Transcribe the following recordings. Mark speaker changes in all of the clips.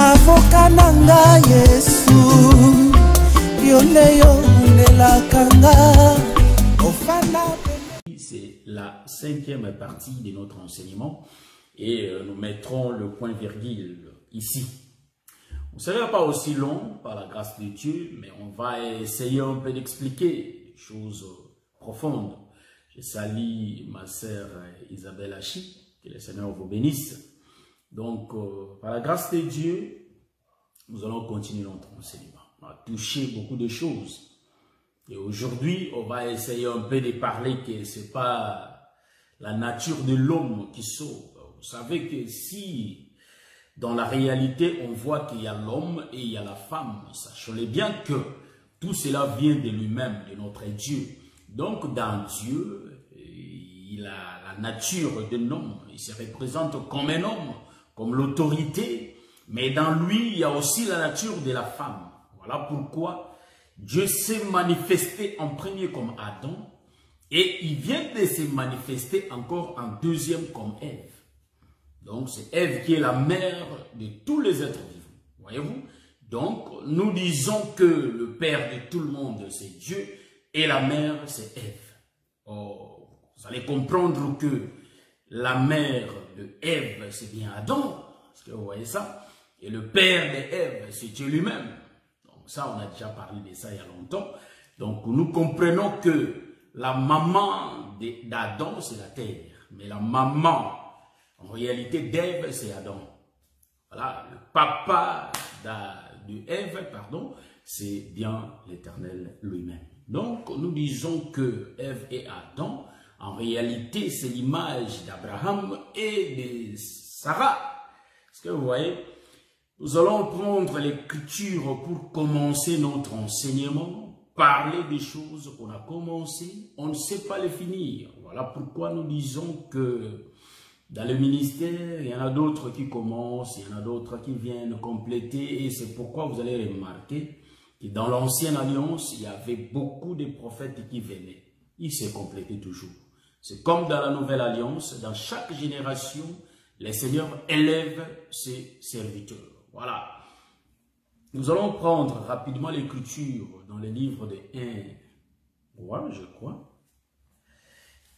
Speaker 1: avocat nanga Yesu yoleyo nelakanga ofana.
Speaker 2: C'est la 5e partie de notre enseignement et nous mettrons le point-virgule ici. On ne sera pas aussi long par la grâce de Dieu, mais on va essayer un peu d'expliquer des choses profondes. Je salue ma sœur Isabelle Hachi, que le Seigneur vous bénisse. Donc, par la grâce de Dieu, nous allons continuer notre enseignement. On a touché beaucoup de choses. Et aujourd'hui, on va essayer un peu de parler que ce n'est pas la nature de l'homme qui sauve. Vous savez que si, dans la réalité, on voit qu'il y a l'homme et il y a la femme, sachez bien que tout cela vient de lui-même, de notre Dieu. Donc, dans Dieu, il a la nature d'un homme. Il se représente comme un homme, comme l'autorité. Mais dans lui, il y a aussi la nature de la femme. Voilà pourquoi Dieu s'est manifesté en premier comme Adam et il vient de se manifester encore en deuxième comme Ève. Donc c'est Ève qui est la mère de tous les êtres vivants. Voyez-vous? Donc nous disons que le père de tout le monde c'est Dieu et la mère c'est Ève. Oh, vous allez comprendre que la mère de Ève c'est bien Adam. Est-ce que vous voyez ça? Et le père de Ève c'est Dieu lui-même. Ça, on a déjà parlé de ça il y a longtemps. Donc, nous comprenons que la maman d'Adam, c'est la terre. Mais la maman, en réalité, d'Ève, c'est Adam. Voilà, le papa de Ève, pardon, c'est bien l'Éternel lui-même. Donc, nous disons que Ève et Adam, en réalité, c'est l'image d'Abraham et de Sarah. Est-ce que vous voyez? Nous allons prendre l'écriture pour commencer notre enseignement, parler des choses qu'on a commencées, on ne sait pas les finir. Voilà pourquoi nous disons que dans le ministère, il y en a d'autres qui commencent, il y en a d'autres qui viennent compléter et c'est pourquoi vous allez remarquer que dans l'ancienne alliance, il y avait beaucoup de prophètes qui venaient. Ils se complétaient toujours. C'est comme dans la nouvelle alliance, dans chaque génération, le Seigneur élève ses serviteurs. Voilà. Nous allons prendre rapidement l'écriture dans le livre de 1 roi, je crois.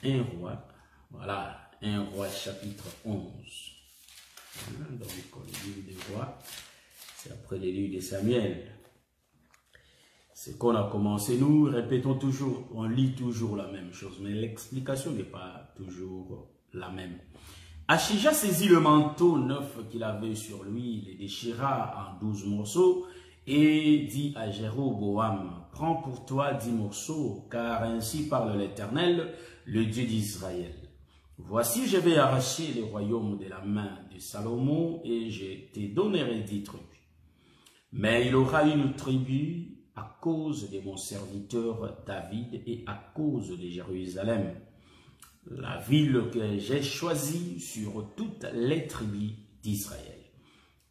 Speaker 2: 1 roi. Voilà. 1 roi chapitre 11. Donc, le livre des rois, c'est après le livre de Samuel. C'est qu'on a commencé. Nous répétons toujours, on lit toujours la même chose, mais l'explication n'est pas toujours la même. Achija saisit le manteau neuf qu'il avait sur lui, le déchira en 12 morceaux et dit à Jéroboam, prends pour toi 10 morceaux, car ainsi parle l'Éternel, le Dieu d'Israël. Voici, je vais arracher le royaume de la main de Salomon et je te donnerai 10 tribus. Mais il aura une tribu à cause de mon serviteur David et à cause de Jérusalem, la ville que j'ai choisie sur toutes les tribus d'Israël.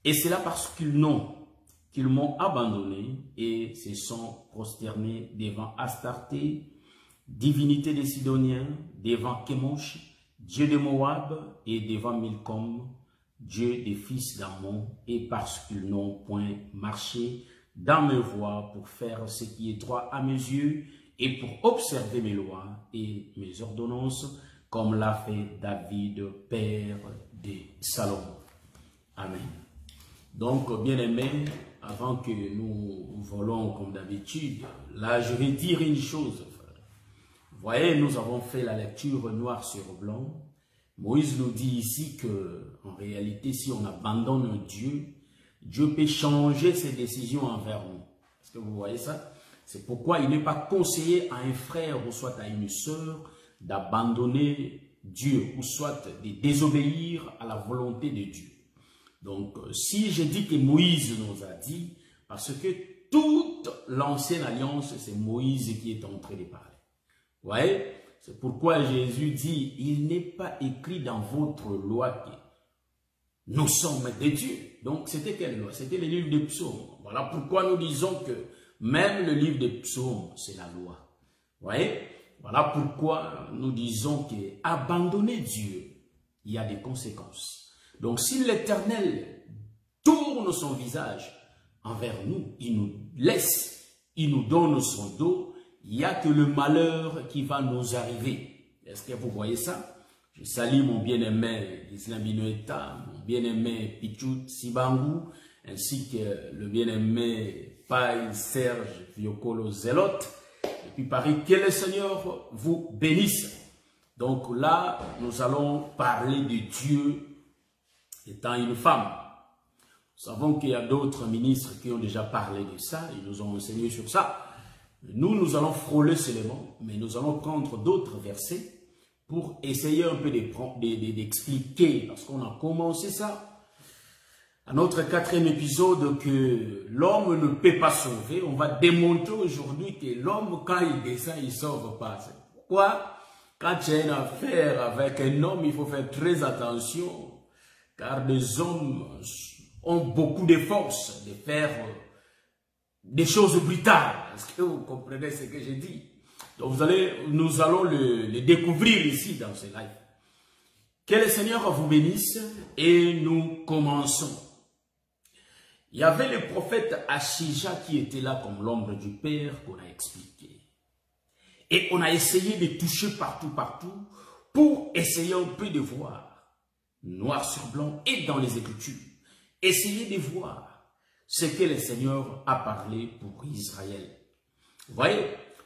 Speaker 2: Et c'est là parce qu'ils m'ont abandonné et se sont prosternés devant Astarté, divinité des Sidoniens, devant Kemosh, dieu de Moab, et devant Milcom, dieu des fils d'Ammon, et parce qu'ils n'ont point marché dans mes voies pour faire ce qui est droit à mes yeux, et pour observer mes lois et mes ordonnances, comme l'a fait David, père de Salomon. Amen. Donc, bien-aimés, avant que nous volons comme d'habitude, là, je vais dire une chose. Vous voyez, nous avons fait la lecture noir sur blanc. Moïse nous dit ici que, en réalité, si on abandonne Dieu, Dieu peut changer ses décisions envers nous. Est-ce que vous voyez ça? C'est pourquoi il n'est pas conseillé à un frère ou soit à une sœur d'abandonner Dieu ou soit de désobéir à la volonté de Dieu. Donc, si je dis que Moïse nous a dit, parce que toute l'ancienne alliance, c'est Moïse qui est en train de parler. Vous voyez? C'est pourquoi Jésus dit, il n'est pas écrit dans votre loi que nous sommes des dieux. Donc, c'était quelle loi? C'était le livre des psaumes. Voilà pourquoi nous disons que même le livre des psaumes, c'est la loi. Vous voyez? Voilà pourquoi nous disons qu'abandonner Dieu, il y a des conséquences. Donc, si l'Éternel tourne son visage envers nous, il nous laisse, il nous donne son dos, il n'y a que le malheur qui va nous arriver. Est-ce que vous voyez ça? Je salue mon bien-aimé Islam Binoeta, mon bien-aimé Pichut Sibangu, ainsi que le bien-aimé Paï Serge Fiokolo Zelote. Et puis Paris, que le Seigneur vous bénisse. Donc là, nous allons parler de Dieu étant une femme. Nous savons qu'il y a d'autres ministres qui ont déjà parlé de ça, ils nous ont enseigné sur ça. Nous allons frôler seulement, mais nous allons prendre d'autres versets pour essayer un peu d'expliquer, parce qu'on a commencé ça à notre 4e épisode, que l'homme ne peut pas sauver. On va démontrer aujourd'hui que l'homme, quand il descend, il ne sauve pas. C'est pourquoi, quand tu as une affaire avec un homme, il faut faire très attention, car les hommes ont beaucoup de force de faire des choses brutales. Est-ce que vous comprenez ce que j'ai dit? Donc nous allons le découvrir ici dans ce live. Que le Seigneur vous bénisse et nous commençons. Il y avait le prophète Achija qui était là comme l'ombre du Père qu'on a expliqué. Et on a essayé de toucher partout pour essayer un peu de voir, noir sur blanc et dans les Écritures, essayer de voir ce que le Seigneur a parlé pour Israël. Vous voyez,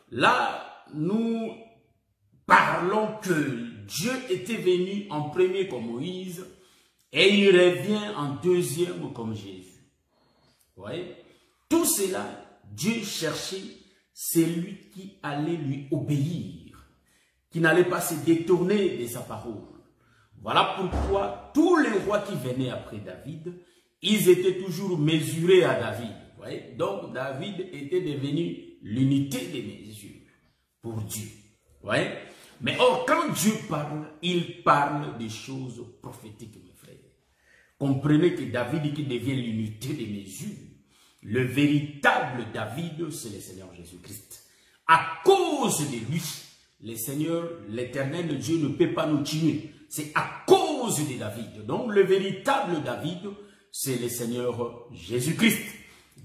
Speaker 2: là, nous parlons que Dieu était venu en premier comme Moïse et il revient en deuxième comme Jésus. Vous voyez, tout cela, Dieu cherchait celui qui allait lui obéir, qui n'allait pas se détourner de sa parole. Voilà pourquoi tous les rois qui venaient après David, ils étaient toujours mesurés à David. Vous voyez, donc David était devenu l'unité des mesures pour Dieu. Vous voyez? Mais or, quand Dieu parle, il parle des choses prophétiques, mes frères. Comprenez que David qui devient l'unité des mesures, le véritable David, c'est le Seigneur Jésus-Christ. À cause de lui, le Seigneur, l'Éternel Dieu ne peut pas nous tuer. C'est à cause de David. Donc, le véritable David, c'est le Seigneur Jésus-Christ.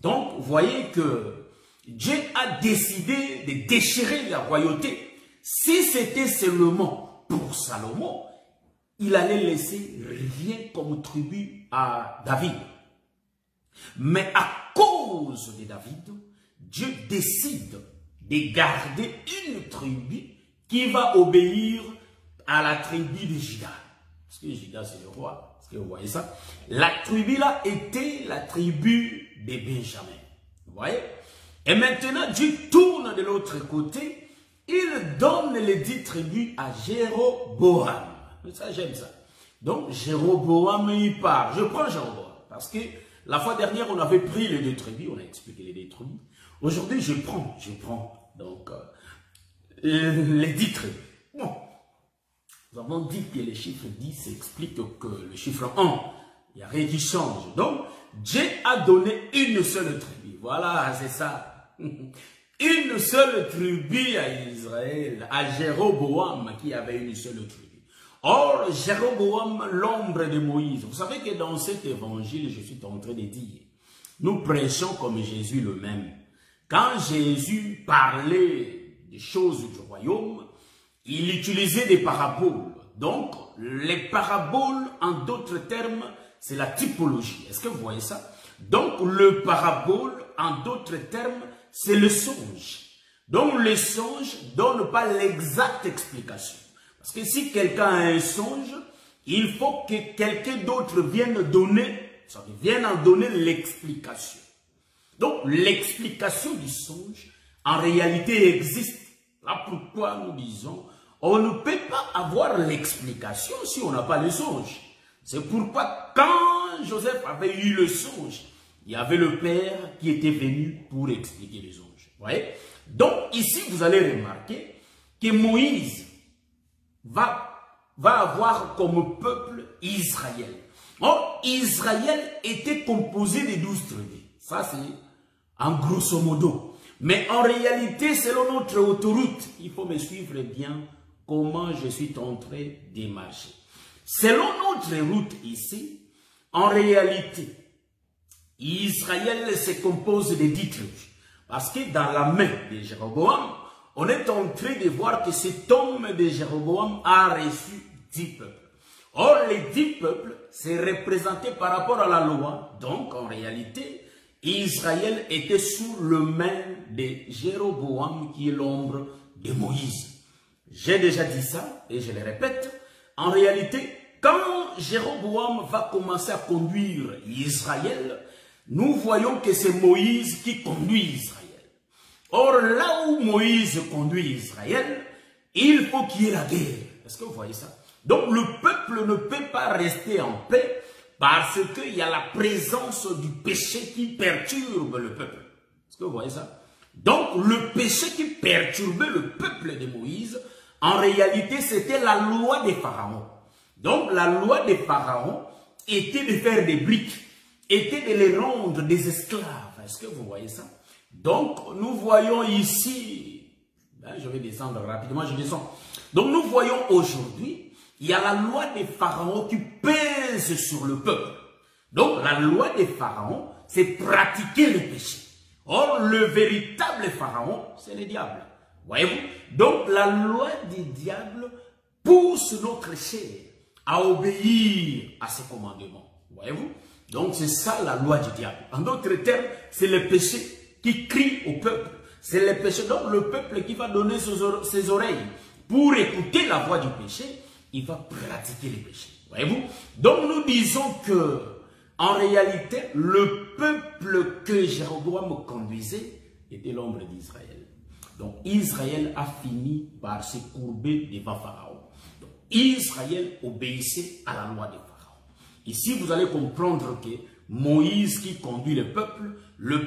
Speaker 2: Donc, vous voyez que Dieu a décidé de déchirer la royauté. Si c'était seulement pour Salomon, il allait laisser rien comme tribut à David. Mais à cause de David, Dieu décide de garder une tribu qui va obéir à la tribu de Juda. Parce que Juda, c'est le roi. Est-ce que vous voyez ça? La tribu là était la tribu de Benjamin. Vous voyez? Et maintenant, Dieu tourne de l'autre côté. Il donne les 10 tribus à Jéroboam. Ça, j'aime ça. Donc, Jéroboam, il part. Je prends Jéroboam. Parce que la fois dernière, on avait pris les 2 tribus. On a expliqué les 2 tribus. Aujourd'hui, je prends. Donc, les 10 tribus. Bon. Nous avons dit que les chiffres 10 expliquent que le chiffre 1, il n'y a rien qui change. Donc, Dieu a donné une seule tribu. Voilà, c'est ça. Une seule tribu à Israël, à Jéroboam qui avait une seule tribu. Or, Jéroboam, l'ombre de Moïse. Vous savez que dans cet évangile, je suis en train de dire, nous prêchons comme Jésus le même. Quand Jésus parlait des choses du royaume, il utilisait des paraboles. Donc, les paraboles, en d'autres termes, c'est la typologie. Est-ce que vous voyez ça? Donc, le parabole, en d'autres termes, c'est le songe. Donc, le songe ne donne pas l'exacte explication. Parce que si quelqu'un a un songe, il faut que quelqu'un d'autre vienne en donner l'explication. Donc, l'explication du songe, en réalité, existe. Là, pourquoi nous disons, on ne peut pas avoir l'explication si on n'a pas le songe. C'est pourquoi, quand Joseph avait eu le songe, il y avait le Père qui était venu pour expliquer les songes. Vous voyez? Donc, ici, vous allez remarquer que Moïse va avoir comme peuple Israël. Or, Israël était composé de 12 tribus. Ça, c'est en grosso modo. Mais en réalité, selon notre autoroute, il faut me suivre bien comment je suis en train de marcher. Selon notre route ici, en réalité, Israël se compose de 10 tribus. Parce que dans la main de Jéroboam, on est en train de voir que cet homme de Jéroboam a reçu 10 peuples. Or, les 10 peuples, c'est représenté par rapport à la loi. Donc, en réalité, Israël était sous le main de Jéroboam, qui est l'ombre de Moïse. J'ai déjà dit ça, et je le répète. En réalité, quand Jéroboam va commencer à conduire Israël, nous voyons que c'est Moïse qui conduit Israël. Or, là où Moïse conduit Israël, il faut qu'il y ait la guerre. Est-ce que vous voyez ça? Donc, le peuple ne peut pas rester en paix parce qu'il y a la présence du péché qui perturbe le peuple. Est-ce que vous voyez ça? Donc, le péché qui perturbait le peuple de Moïse, en réalité, c'était la loi des pharaons. Donc, la loi des pharaons était de faire des briques, était de les rendre des esclaves. Est-ce que vous voyez ça? Donc, nous voyons ici, je vais descendre rapidement, je descends. Donc, nous voyons aujourd'hui, il y a la loi des pharaons qui pèse sur le peuple. Donc, la loi des pharaons, c'est pratiquer le péché. Or, le véritable pharaon, c'est le diable. Voyez-vous? Donc, la loi des diables pousse notre chair à obéir à ses commandements. Voyez-vous? Donc, c'est ça la loi du diable. En d'autres termes, c'est le péché qui crie au peuple. C'est le péché. Donc, le peuple qui va donner ses oreilles pour écouter la voix du péché, il va pratiquer le péché. Voyez-vous? Donc, nous disons que, en réalité, le peuple que Jéroboam conduisait était l'ombre d'Israël. Donc, Israël a fini par se courber devant Pharaon. Donc, Israël obéissait à la loi des pharaons. Ici, vous allez comprendre que Moïse qui conduit le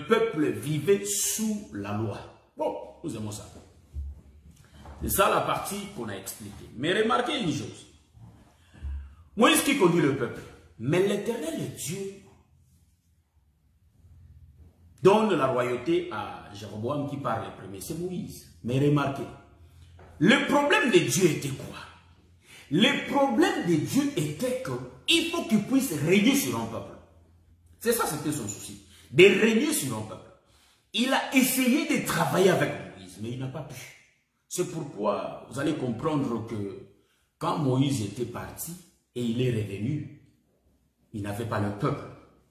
Speaker 2: peuple vivait sous la loi. Bon, nous aimons ça. C'est ça la partie qu'on a expliquée. Mais remarquez une chose. Moïse qui conduit le peuple. Mais l'Éternel Dieu donne la royauté à Jéroboam qui parle le premier. C'est Moïse. Mais remarquez. Le problème de Dieu était quoi? Le problème de Dieu était qu'il faut qu'il puisse régner sur un peuple. C'est ça, c'était son souci. De régner sur un peuple. Il a essayé de travailler avec Moïse, mais il n'a pas pu. C'est pourquoi vous allez comprendre que quand Moïse était parti et il est revenu, il n'avait pas le peuple.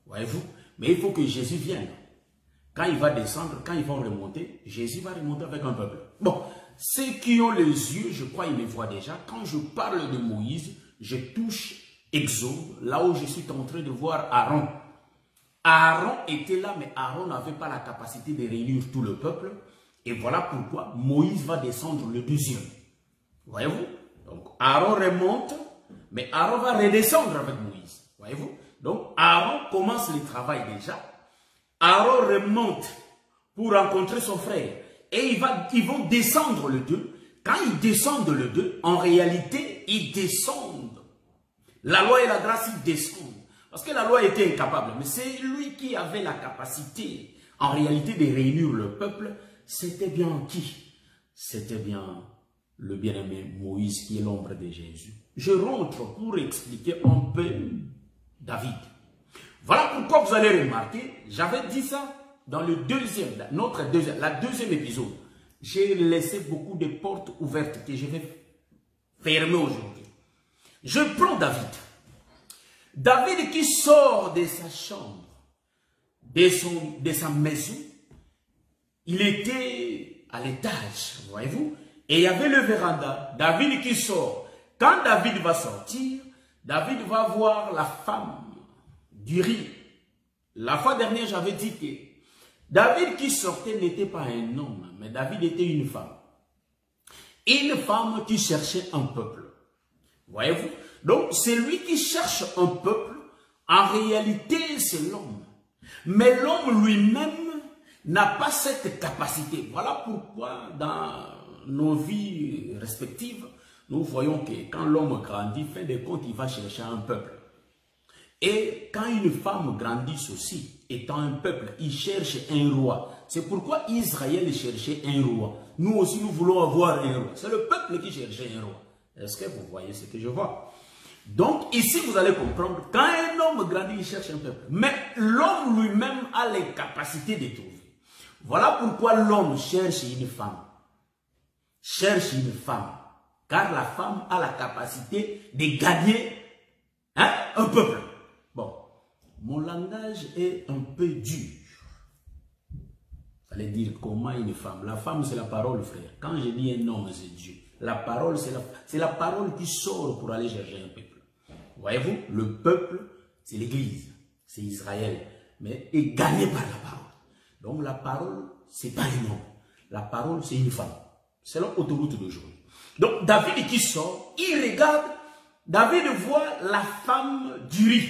Speaker 2: Voyez-vous? Mais il faut que Jésus vienne. Quand il va descendre, quand ils vont remonter, Jésus va remonter avec un peuple. Bon, ceux qui ont les yeux, je crois, ils me voient déjà. Quand je parle de Moïse, je touche Exode, là où je suis en train de voir Aaron. Aaron était là, mais Aaron n'avait pas la capacité de réunir tout le peuple. Et voilà pourquoi Moïse va descendre le deuxième. Voyez-vous? Donc, Aaron remonte, mais Aaron va redescendre avec Moïse. Voyez-vous? Donc, Aaron commence le travail déjà. Aaron remonte pour rencontrer son frère. Et ils vont descendre le 2. Quand ils descendent le 2, en réalité, ils descendent. La loi et la grâce, ils descendent. Parce que la loi était incapable. Mais c'est lui qui avait la capacité, en réalité, de réunir le peuple. C'était bien qui? C'était bien le bien-aimé Moïse qui est l'ombre de Jésus. Je rentre pour expliquer un peu David. Voilà pourquoi vous allez remarquer, j'avais dit ça dans le la deuxième épisode. J'ai laissé beaucoup de portes ouvertes que je vais fermer aujourd'hui. Je prends David. David qui sort de sa chambre, de sa maison, il était à l'étage, voyez-vous, et il y avait le véranda. David qui sort. Quand David va sortir, David va voir la femme d'Uri. La fois dernière, j'avais dit que David qui sortait n'était pas un homme, mais David était une femme. Une femme qui cherchait un peuple. Voyez-vous? Donc, celui qui cherche un peuple, en réalité, c'est l'homme. Mais l'homme lui-même n'a pas cette capacité. Voilà pourquoi, dans nos vies respectives, nous voyons que quand l'homme grandit, fin de compte, il va chercher un peuple. Et quand une femme grandit aussi, étant un peuple, il cherche un roi. C'est pourquoi Israël cherchait un roi. Nous aussi, nous voulons avoir un roi. C'est le peuple qui cherchait un roi. Est-ce que vous voyez ce que je vois? Donc ici, vous allez comprendre, quand un homme grandit, il cherche un peuple. Mais l'homme lui-même a les capacités de trouver. Voilà pourquoi l'homme cherche une femme. Cherche une femme. Car la femme a la capacité de gagner un peuple. Bon, mon langage est un peu dur. Vous allez dire comment une femme. La femme, c'est la parole, frère. Quand je dis un homme, c'est Dieu. La parole, c'est la parole qui sort pour aller chercher un peuple. Voyez-vous, le peuple, c'est l'Église, c'est Israël, mais est gagné par la parole. Donc la parole, c'est pas un homme. La parole, c'est une femme. C'est l'autoroute d'aujourd'hui. Donc David qui sort, il regarde, David voit la femme du riz.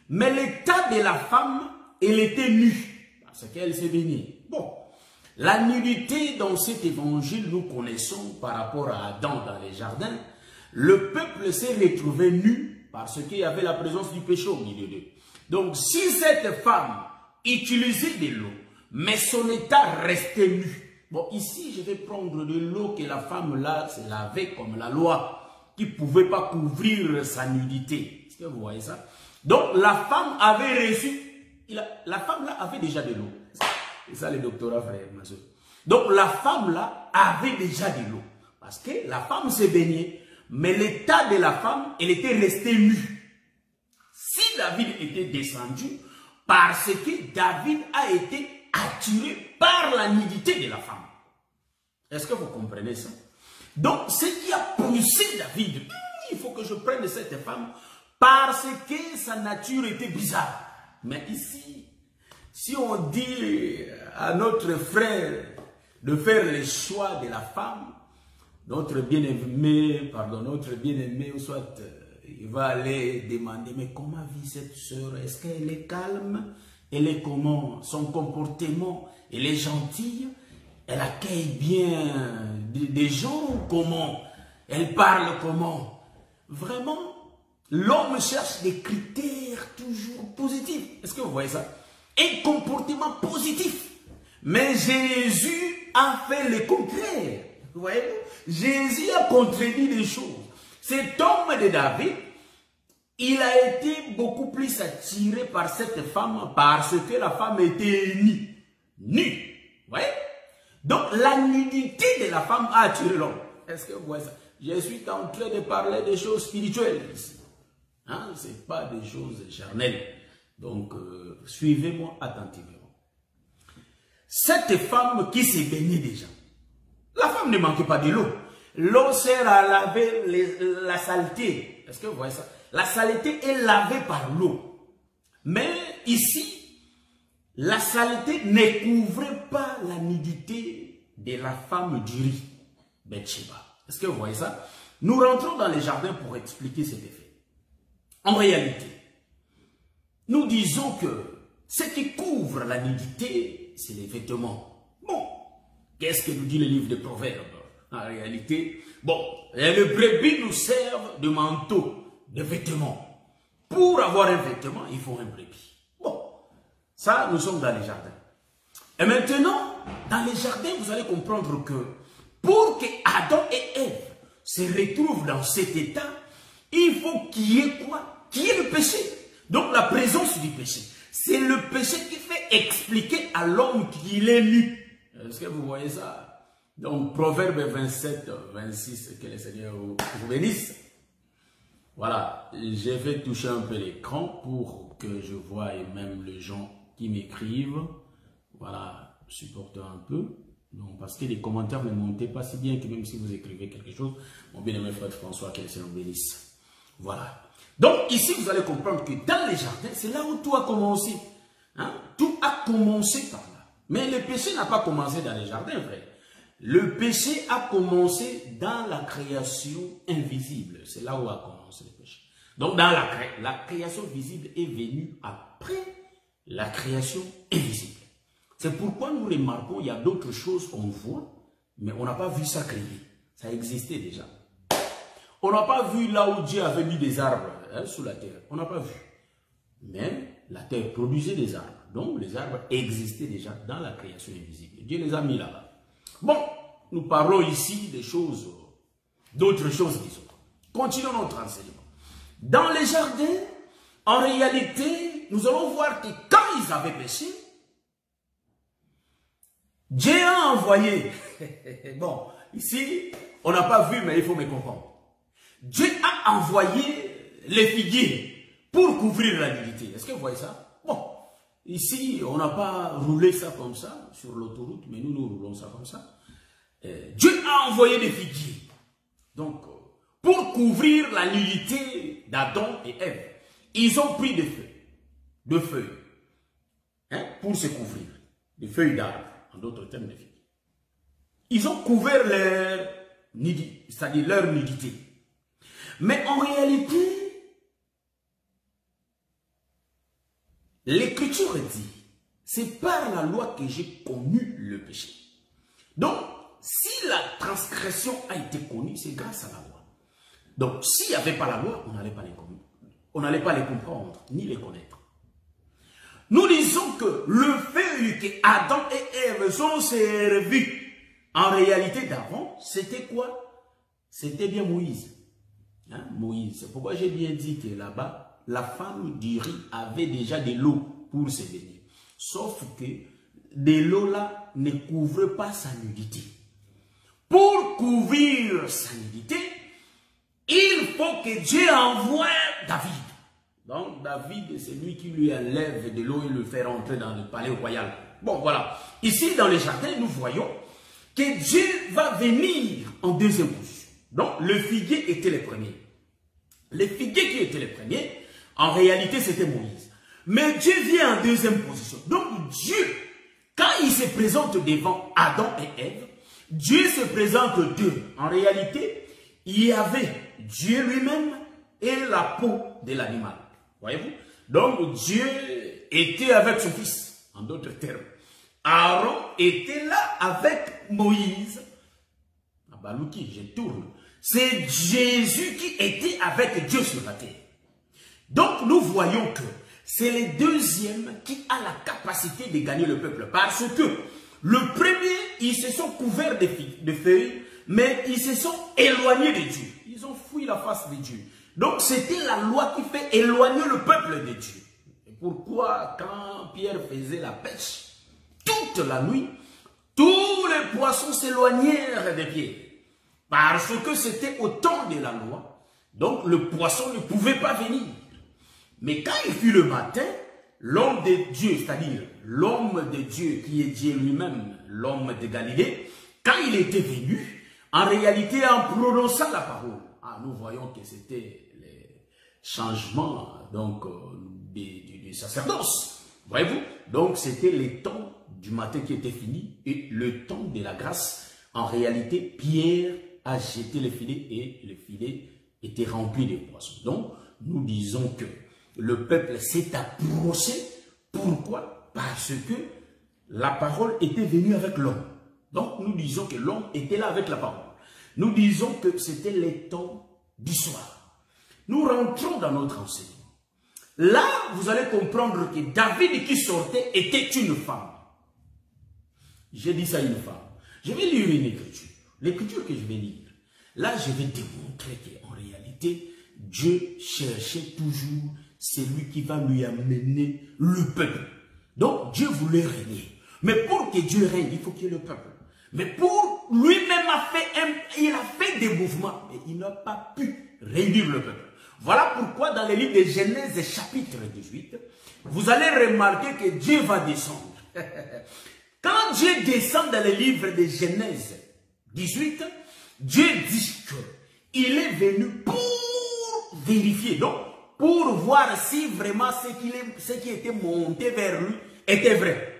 Speaker 2: Mais l'état de la femme, elle était nue, parce qu'elle s'est baignée. Bon, la nudité dans cet évangile, nous connaissons par rapport à Adam dans les jardins. Le peuple s'est retrouvé nu parce qu'il y avait la présence du péché au milieu d'eux. Donc, si cette femme utilisait de l'eau, mais son état restait nu. Bon, ici, je vais prendre de l'eau que la femme là se lavait comme la loi, qui ne pouvait pas couvrir sa nudité. Est-ce que vous voyez ça? Donc, la femme avait reçu, la femme là avait déjà de l'eau. C'est ça le doctorat, frère, ma soeur. Donc, la femme là avait déjà de l'eau. Parce que la femme s'est baignée. Mais l'état de la femme, elle était restée nue. Si David était descendu, parce que David a été attiré par la nudité de la femme. Est-ce que vous comprenez ça? Donc, ce qui a poussé David, il faut que je prenne cette femme, parce que sa nature était bizarre. Mais ici, si on dit à notre frère de faire le choix de la femme, notre bien-aimé, soit il va aller demander, mais comment vit cette sœur? Est-ce qu'elle est calme? Elle est comment? Son comportement? Elle est gentille? Elle accueille bien des gens? Comment? Elle parle comment? Vraiment, l'homme cherche des critères toujours positifs. Est-ce que vous voyez ça? Un comportement positif. Mais Jésus a fait le contraire. Vous voyez? Jésus a contredit des choses. Cet homme de David, il a été beaucoup plus attiré par cette femme parce que la femme était nue. Nue. Vous voyez? Donc la nudité de la femme a attiré l'homme. Est-ce que vous voyez ça? Je suis en train de parler des choses spirituelles ici. Hein? Ce n'est pas des choses charnelles. Donc suivez-moi attentivement. Cette femme qui s'est baignée déjà, la femme ne manquait pas de l'eau. L'eau sert à laver la saleté. Est-ce que vous voyez ça? La saleté est lavée par l'eau. Mais ici, la saleté ne couvrait pas la nudité de la femme du riz, Bathsheba. Est-ce que vous voyez ça? Nous rentrons dans les jardins pour expliquer cet effet. En réalité, nous disons que ce qui couvre la nudité, c'est les vêtements. Bon. Qu'est-ce que nous dit le livre des Proverbes? En réalité, bon, les brebis nous servent de manteau, de vêtements. Pour avoir un vêtement, il faut un brebis. Bon, ça, nous sommes dans les jardins. Et maintenant, dans les jardins, vous allez comprendre que pour que Adam et Ève se retrouvent dans cet état, il faut qu'il y ait quoi? Qu'il y ait le péché. Donc la présence du péché. C'est le péché qui fait expliquer à l'homme qu'il est nu. Est-ce que vous voyez ça? Donc, Proverbe 27, 26, que le Seigneur vous bénisse. Voilà, je vais toucher un peu l'écran pour que je voie et même les gens qui m'écrivent. Voilà, supportez un peu. Donc, parce que les commentaires ne montaient pas si bien que même si vous écrivez quelque chose, mon bien-aimé frère François, que le Seigneur vous bénisse. Voilà. Donc, ici, vous allez comprendre que dans les jardins, c'est là où tout a commencé. Hein? Tout a commencé par là. Mais le péché n'a pas commencé dans les jardins, frère. Le péché a commencé dans la création invisible. C'est là où a commencé le péché. Donc, dans la création visible est venue après la création invisible. C'est pourquoi nous remarquons qu'il y a d'autres choses qu'on voit, mais on n'a pas vu ça créer. Ça existait déjà. On n'a pas vu là où Dieu avait mis des arbres sous la terre. On n'a pas vu. Mais la terre produisait des arbres. Donc, les arbres existaient déjà dans la création invisible. Dieu les a mis là-bas. Bon, nous parlons ici des choses, d'autres choses, disons. Continuons notre enseignement. Dans les jardins, en réalité, nous allons voir que quand ils avaient péché, Dieu a envoyé, bon, ici, on n'a pas vu, mais il faut me comprendre. Dieu a envoyé les figuiers pour couvrir la nudité. Est-ce que vous voyez ça? Bon, ici, on n'a pas roulé ça comme ça, sur l'autoroute, mais nous roulons ça comme ça. Dieu a envoyé des figuiers. Donc, pour couvrir la nudité d'Adam et Ève, ils ont pris des feuilles, hein, pour se couvrir, des feuilles d'arbre. En d'autres termes, les filles. Ils ont couvert leur nudité, c'est-à-dire leur nudité. Mais en réalité, l'Écriture dit, c'est par la loi que j'ai connu le péché. Donc, si la transgression a été connue, c'est grâce à la loi. Donc, s'il n'y avait pas la loi, on n'allait pas les connaître. On n'allait pas les comprendre, ni les connaître. Nous disons que le fait que Adam et Ève sont servis en réalité d'avant, c'était quoi? C'était bien Moïse. Hein? Moïse. C'est pourquoi j'ai bien dit que là-bas, la femme d'Uri avait déjà de l'eau pour se baigner. Sauf que de l'eau là ne couvre pas sa nudité. Pour couvrir sa nudité, il faut que Dieu envoie David. Donc, David, c'est lui qui lui enlève de l'eau et le fait rentrer dans le palais royal. Bon, voilà. Ici, dans les jardins, nous voyons que Dieu va venir en deuxième position. Donc, le figuier était le premier. Les figuiers qui étaient les premiers, en réalité, c'était Moïse. Mais Dieu vient en deuxième position. Donc, Dieu, quand il se présente devant Adam et Ève, Dieu se présente d'eux. En réalité, il y avait Dieu lui-même et la peau de l'animal. Voyez-vous? Donc, Dieu était avec son fils, en d'autres termes. Aaron était là avec Moïse. Abalouki, je tourne. C'est Jésus qui était avec Dieu sur la terre. Donc, nous voyons que c'est le deuxième qui a la capacité de gagner le peuple. Parce que le premier, ils se sont couverts de feuilles, mais ils se sont éloignés de Dieu. Ils ont fui la face de Dieu. Donc, c'était la loi qui fait éloigner le peuple de Dieu. Et pourquoi, quand Pierre faisait la pêche, toute la nuit, tous les poissons s'éloignèrent des pieds. Parce que c'était au temps de la loi. Donc, le poisson ne pouvait pas venir. Mais quand il fut le matin, l'homme de Dieu, c'est-à-dire l'homme de Dieu qui est Dieu lui-même, l'homme de Galilée, quand il était venu, en réalité, en prononçant la parole, nous voyons que c'était les changements donc, du sacerdoce. Voyez-vous? Donc, c'était le temps du matin qui était fini et le temps de la grâce. En réalité, Pierre a jeté le filet et le filet était rempli de poissons. Donc, nous disons que le peuple s'est approché. Pourquoi? Parce que la parole était venue avec l'homme. Donc, nous disons que l'homme était là avec la parole. Nous disons que c'était le temps du soir. Nous rentrons dans notre enseignement. Là, vous allez comprendre que David qui sortait était une femme. J'ai dit ça à une femme. Je vais lire une écriture. L'écriture que je vais lire. Là, je vais démontrer qu'en réalité, Dieu cherchait toujours celui qui va lui amener le peuple. Donc, Dieu voulait régner. Mais pour que Dieu règne, il faut qu'il y ait le peuple. Mais pour lui-même, il a fait des mouvements, mais il n'a pas pu réunir le peuple. Voilà pourquoi dans les livres de Genèse chapitre 18, vous allez remarquer que Dieu va descendre. Quand Dieu descend dans les livres de Genèse 18, Dieu dit qu'il est venu pour vérifier, donc pour voir si vraiment ce qui était monté vers lui était vrai.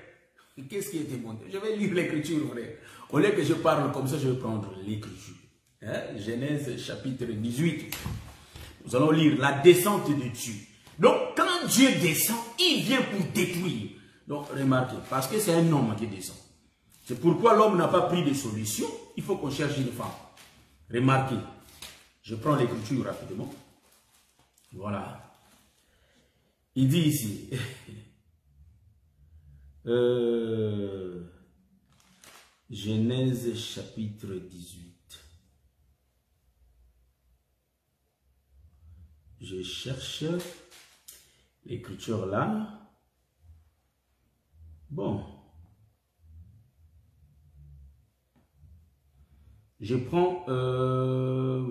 Speaker 2: Qu'est-ce qui était monté? Je vais lire l'écriture, frère. Au lieu que je parle comme ça, je vais prendre l'écriture. Hein? Genèse chapitre 18. Nous allons lire la descente de Dieu. Donc, quand Dieu descend, il vient pour détruire. Donc, remarquez, parce que c'est un homme qui descend. C'est pourquoi l'homme n'a pas pris de solution. Il faut qu'on cherche une femme. Remarquez, je prends l'écriture rapidement. Voilà. Il dit ici... Genèse chapitre 18. je cherche l'écriture là. Bon. Je prends,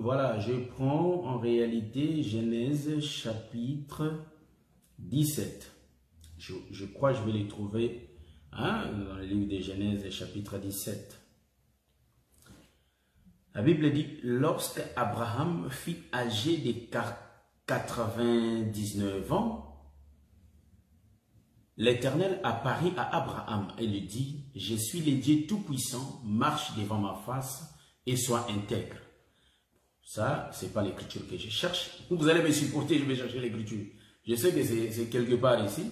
Speaker 2: voilà, je prends en réalité Genèse chapitre 17. Je crois que je vais les trouver hein, dans le livre de Genèse chapitre 17. La Bible dit, lorsque Abraham fut âgé de 99 ans, l'Éternel apparut à Abraham et lui dit, je suis le Dieu Tout-Puissant, marche devant ma face et sois intègre. Ça, ce n'est pas l'écriture que je cherche. Vous allez me supporter, je vais chercher l'écriture. Je sais que c'est quelque part ici.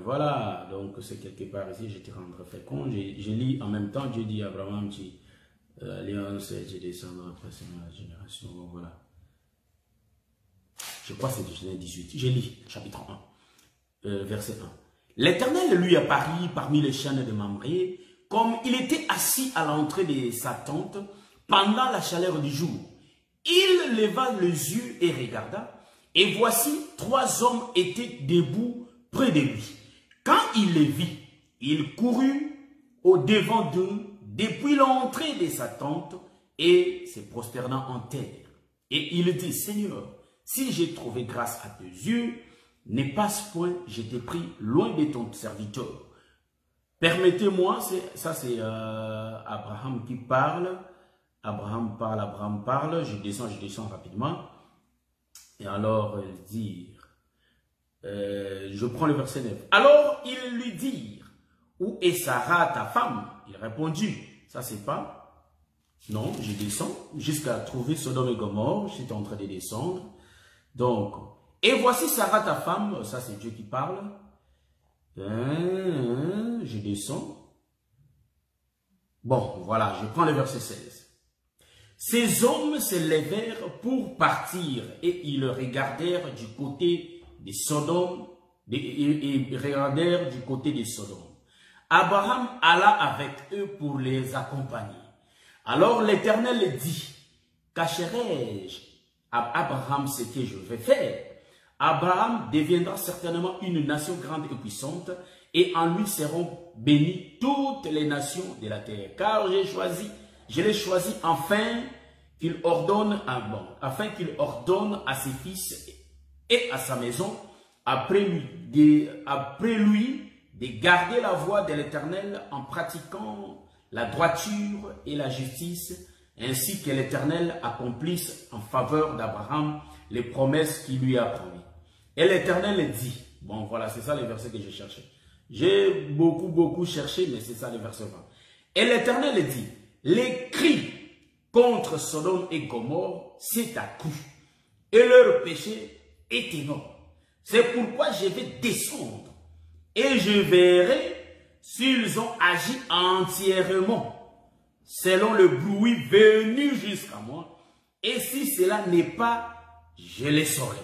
Speaker 2: Voilà, donc c'est quelque part ici, je te rendrai fécond. Je lis en même temps, Dieu dit à Abraham, alliance, je descendrai après la génération. Voilà. Je crois que c'est Genèse 18. Je lis, chapitre 1, verset 1. L'Éternel lui apparut parmi les chênes de Mamré, comme il était assis à l'entrée de sa tente pendant la chaleur du jour. Il leva les yeux et regarda, et voici 3 hommes étaient debout près de lui. Quand il les vit, il courut au-devant d'eux depuis l'entrée de sa tente et se prosternant en terre. Et il dit, Seigneur, si j'ai trouvé grâce à tes yeux, ne passe point, je t'ai pris loin de ton serviteur. Permettez-moi, ça c'est Abraham qui parle. Abraham parle, je descends rapidement. Et alors, dire, je prends le verset 9. Alors, ils lui dirent, où est Sarah, ta femme? Il répondit, ça c'est pas, non, je descends, jusqu'à trouver Sodome et Gomorrhe, j'étais en train de descendre. Donc, et voici Sarah, ta femme, ça c'est Dieu qui parle. Je descends. Bon, voilà, je prends le verset 16. Ces hommes se levèrent pour partir et ils regardèrent du côté de Sodome et regardèrent du côté de Sodome. Abraham alla avec eux pour les accompagner. Alors l'Éternel dit, cacherai-je à Abraham ce que je vais faire? Abraham deviendra certainement une nation grande et puissante, et en lui seront bénies toutes les nations de la terre. Car je l'ai choisi afin qu'il ordonne à ses fils et à sa maison, après lui de garder la voie de l'Éternel en pratiquant la droiture et la justice, ainsi que l'Éternel accomplisse en faveur d'Abraham les promesses qu'il lui a promis. Et l'Éternel dit, bon voilà, c'est ça les versets que j'ai cherché. J'ai beaucoup cherché, mais c'est ça les versets 20. Et l'Éternel dit, les cris contre Sodome et Gomorrhe s'est accru, et leur péché est énorme. C'est pourquoi je vais descendre, et je verrai s'ils ont agi entièrement, selon le bruit venu jusqu'à moi, et si cela n'est pas, je les saurai.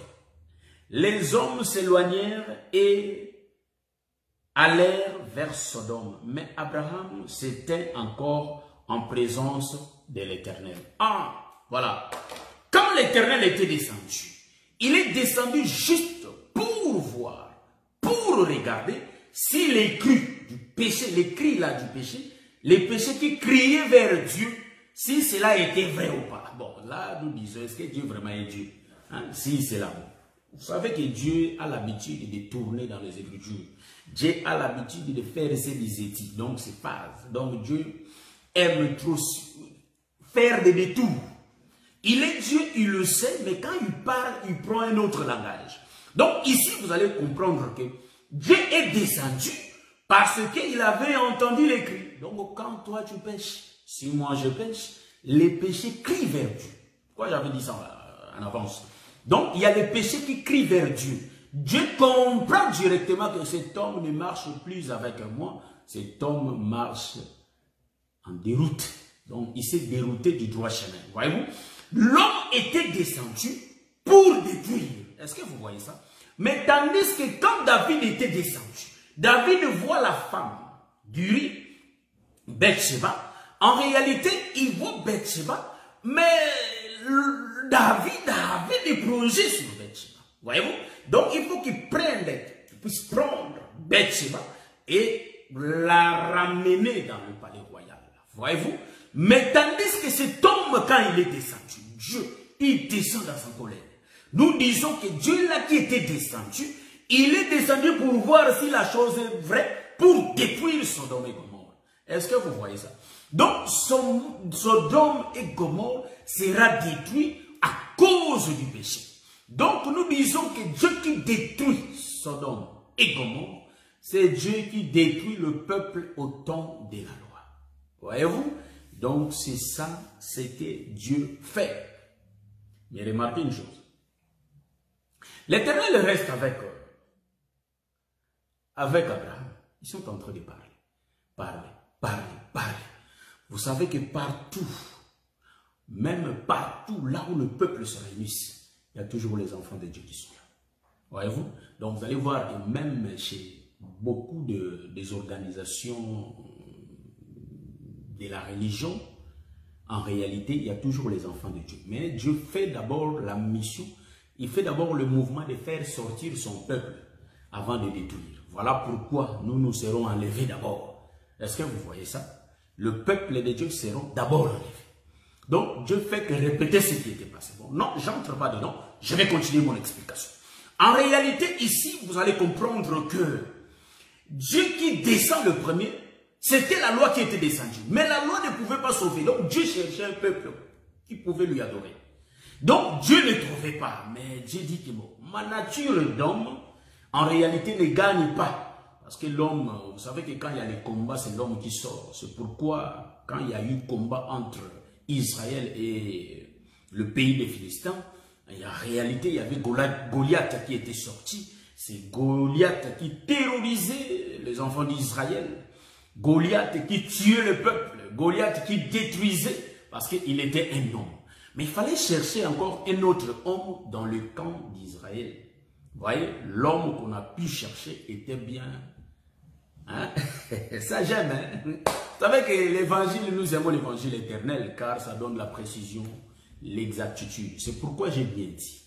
Speaker 2: Les hommes s'éloignèrent et allèrent vers Sodome, mais Abraham s'était encore en présence de l'Éternel. Ah, voilà. Quand l'Éternel était descendu, il est descendu juste pour voir, pour regarder si les cris du péché, les cris là du péché, les péchés qui criaient vers Dieu, si cela était vrai ou pas. Bon, là, nous disons, est-ce que Dieu vraiment est Dieu? Hein? Si c'est là. Vous savez que Dieu a l'habitude de tourner dans les Écritures. Dieu a l'habitude de faire ses études, donc c'est phase. Donc Dieu aime trop faire des détours. Il est Dieu, il le sait, mais quand il parle, il prend un autre langage. Donc ici, vous allez comprendre que Dieu est descendu parce qu'il avait entendu les cris. Donc quand toi tu pêches, si moi je pêche, les péchés crient vers Dieu. Pourquoi j'avais dit ça en avance? Donc il y a des péchés qui crient vers Dieu. Dieu comprend directement que cet homme ne marche plus avec moi. Cet homme marche en déroute. Donc il s'est dérouté du droit chemin. Voyez-vous? L'homme était descendu pour détruire. Est-ce que vous voyez ça? Mais tandis que quand David était descendu, David voit la femme d'Uri, Bathsheba. En réalité, il voit Bathsheba, mais David avait des projets sur Bathsheba. Voyez-vous? Donc il faut qu'il puisse prendre Bathsheba et la ramener dans le palais royal. Voyez-vous? Mais tandis que cet homme, quand il est descendu, Dieu, il descend dans sa colère. Nous disons que Dieu là qui était descendu, il est descendu pour voir si la chose est vraie, pour détruire Sodome et Gomorrhe. Est-ce que vous voyez ça? Donc, Sodome et Gomorrhe sera détruit à cause du péché. Donc, nous disons que Dieu qui détruit Sodome et Gomorrhe, c'est Dieu qui détruit le peuple au temps de la loi. Voyez-vous? Donc, c'est ça, c'était Dieu fait. Mais remarquez une chose. L'Éternel reste avec Abraham. Ils sont en train de parler. Vous savez que partout, même partout, là où le peuple se réunisse, il y a toujours les enfants de Dieu qui sont là. Voyez-vous? Donc vous allez voir que même chez beaucoup des organisations de la religion, en réalité, il y a toujours les enfants de Dieu. Mais Dieu fait d'abord la mission, il fait d'abord le mouvement de faire sortir son peuple avant de détruire. Voilà pourquoi nous serons enlevés d'abord. Est-ce que vous voyez ça? Le peuple de Dieu seront d'abord enlevés. Donc, Dieu fait que répéter ce qui était passé. Bon, non, j'entre pas dedans. Je vais continuer mon explication. En réalité, ici, vous allez comprendre que Dieu qui descend le premier, c'était la loi qui était descendue. Mais la loi ne pouvait pas sauver. Donc, Dieu cherchait un peuple qui pouvait lui adorer. Donc, Dieu ne trouvait pas. Mais Dieu dit que bon, ma nature d'homme, en réalité, ne gagne pas. Parce que l'homme, vous savez que quand il y a les combats, c'est l'homme qui sort. C'est pourquoi, quand il y a eu combat entre Israël et le pays des Philistins, en réalité, il y avait Goliath qui était sorti. C'est Goliath qui terrorisait les enfants d'Israël. Goliath qui tuait le peuple. Goliath qui détruisait parce qu'il était un homme. Mais il fallait chercher encore un autre homme dans le camp d'Israël. Vous voyez, l'homme qu'on a pu chercher était bien. Hein? Ça j'aime. Hein? Vous savez que l'évangile, nous aimons l'évangile éternel car ça donne la précision, l'exactitude. C'est pourquoi j'ai bien dit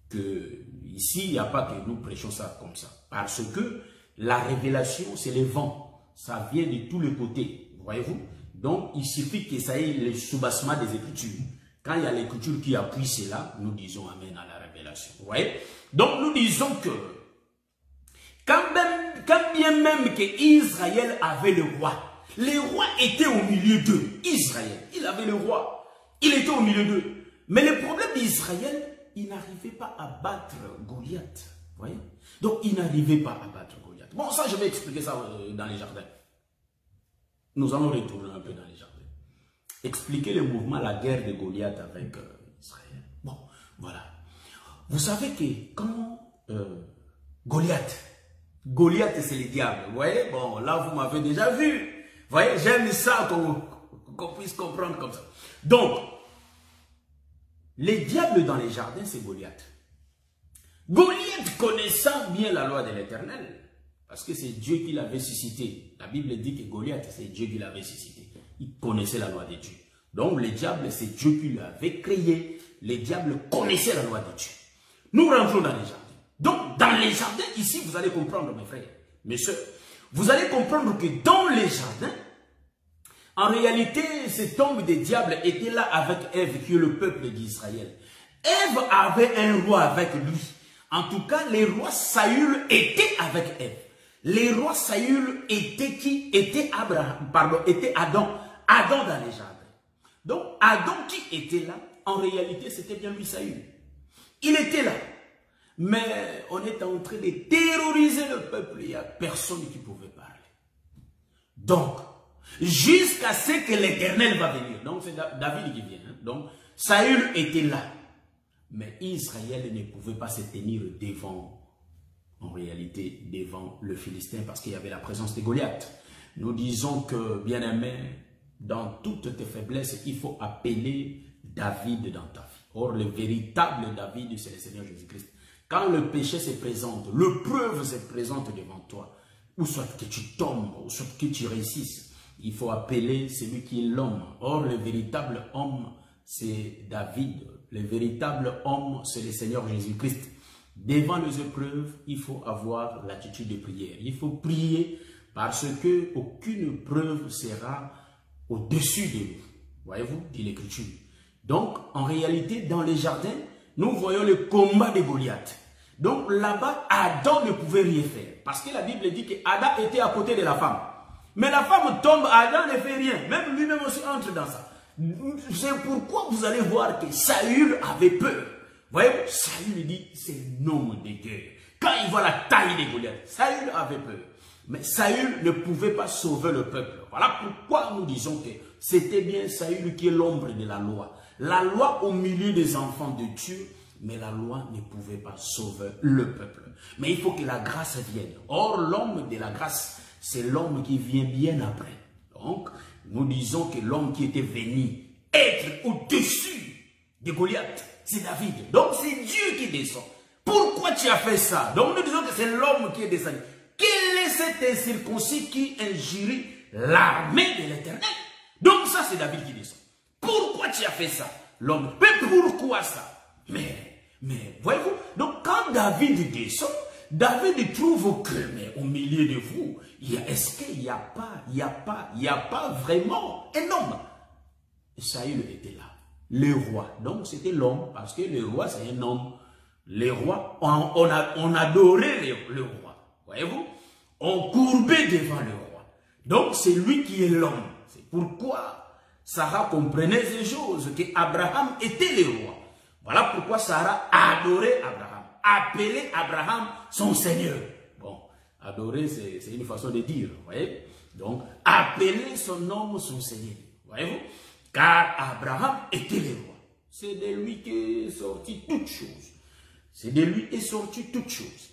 Speaker 2: que ici, il n'y a pas que nous prêchons ça comme ça. Parce que la révélation, c'est le vent. Ça vient de tous les côtés. Voyez-vous? Donc, il suffit que ça ait le soubassement des Écritures. Quand il y a l'Écriture qui appuie cela, nous disons Amen à la révélation. Vous voyez? Donc, nous disons que quand bien même que Israël avait le roi était au milieu d'eux. Israël, il avait le roi. Il était au milieu d'eux. Mais le problème d'Israël, il n'arrivait pas à battre Goliath. Vous voyez? Donc, il n'arrivait pas à battre Goliath. Bon, ça, je vais expliquer ça dans les jardins. Nous allons retourner un peu dans les jardins. Expliquer le mouvement, la guerre de Goliath avec Israël. Bon, voilà. Vous savez que quand Goliath, c'est le diable. Vous voyez? Bon, là, vous m'avez déjà vu. Vous voyez? J'aime ça qu'on puisse comprendre comme ça. Donc, les diables dans les jardins, c'est Goliath. Goliath connaissant bien la loi de l'Éternel, parce que c'est Dieu qui l'avait suscité. La Bible dit que Goliath, c'est Dieu qui l'avait suscité. Il connaissait la loi de Dieu. Donc, les diables, c'est Dieu qui l'avait créé. Les diables connaissaient la loi de Dieu. Nous rentrons dans les jardins. Donc, dans les jardins, ici, vous allez comprendre, mes frères, mes soeurs, vous allez comprendre que dans les jardins, en réalité, cet homme des diables était là avec Ève, qui est le peuple d'Israël. Ève avait un roi avec lui. En tout cas, les rois Saül étaient avec Ève. Les rois Saül étaient qui? Était Adam. Adam dans les jardins. Donc, Adam qui était là, en réalité, c'était bien lui Saül. Il était là. Mais on est en train de terroriser le peuple. Il n'y a personne qui pouvait parler. Donc, jusqu'à ce que l'Éternel va venir. Donc, c'est David qui vient. Hein? Donc, Saül était là. Mais Israël ne pouvait pas se tenir devant, en réalité, devant le Philistin parce qu'il y avait la présence de Goliath. Nous disons que, bien-aimé, dans toutes tes faiblesses, il faut appeler David dans ta vie. Or, le véritable David, c'est le Seigneur Jésus-Christ. Quand le péché se présente, l'épreuve se présente devant toi, ou soit que tu tombes, ou soit que tu réussisses, il faut appeler celui qui est l'homme. Or, le véritable homme, c'est David. Le véritable homme, c'est le Seigneur Jésus-Christ. Devant les épreuves, il faut avoir l'attitude de prière. Il faut prier parce que aucune preuve sera au-dessus de nous. Voyez-vous, dit l'Écriture. Donc, en réalité, dans les jardins, nous voyons le combat de Goliath. Donc, là-bas, Adam ne pouvait rien faire. Parce que la Bible dit qu'Adam était à côté de la femme. Mais la femme tombe, Adam ne fait rien. Même lui-même aussi entre dans ça. C'est pourquoi vous allez voir que Saül avait peur. Voyez-vous, Saül dit, c'est un homme de guerre. Quand il voit la taille de Goliath, Saül avait peur. Mais Saül ne pouvait pas sauver le peuple. Voilà pourquoi nous disons que c'était bien Saül qui est l'ombre de la loi. La loi au milieu des enfants de Dieu, mais la loi ne pouvait pas sauver le peuple. Mais il faut que la grâce vienne. Or, l'homme de la grâce, c'est l'homme qui vient bien après. Donc, nous disons que l'homme qui était venu être au-dessus de Goliath, c'est David. Donc, c'est Dieu qui descend. Pourquoi tu as fait ça? Donc, nous disons que c'est l'homme qui est descendu. Quel est cet incirconcis qui injurie l'armée de l'Éternel? Donc, ça, c'est David qui descend. Pourquoi tu as fait ça? L'homme. Mais pourquoi ça? Mais, voyez-vous, donc quand David descend, David trouve que, mais au milieu de vous, est-ce qu'il n'y a pas vraiment un homme? Saül était là, le roi. Donc c'était l'homme, parce que le roi c'est un homme. Le roi, on adorait le roi. Voyez-vous, on courbait devant le roi. Donc c'est lui qui est l'homme. C'est pourquoi Sarah comprenait ces choses, que Abraham était le roi. Voilà pourquoi Sarah adorait Abraham, appelait Abraham son Seigneur. Bon, adorer, c'est une façon de dire, vous voyez. Donc, appeler son homme son Seigneur, voyez-vous. Car Abraham était le roi. C'est de lui qu'est sorti toutes choses. C'est de lui est sorti toutes choses.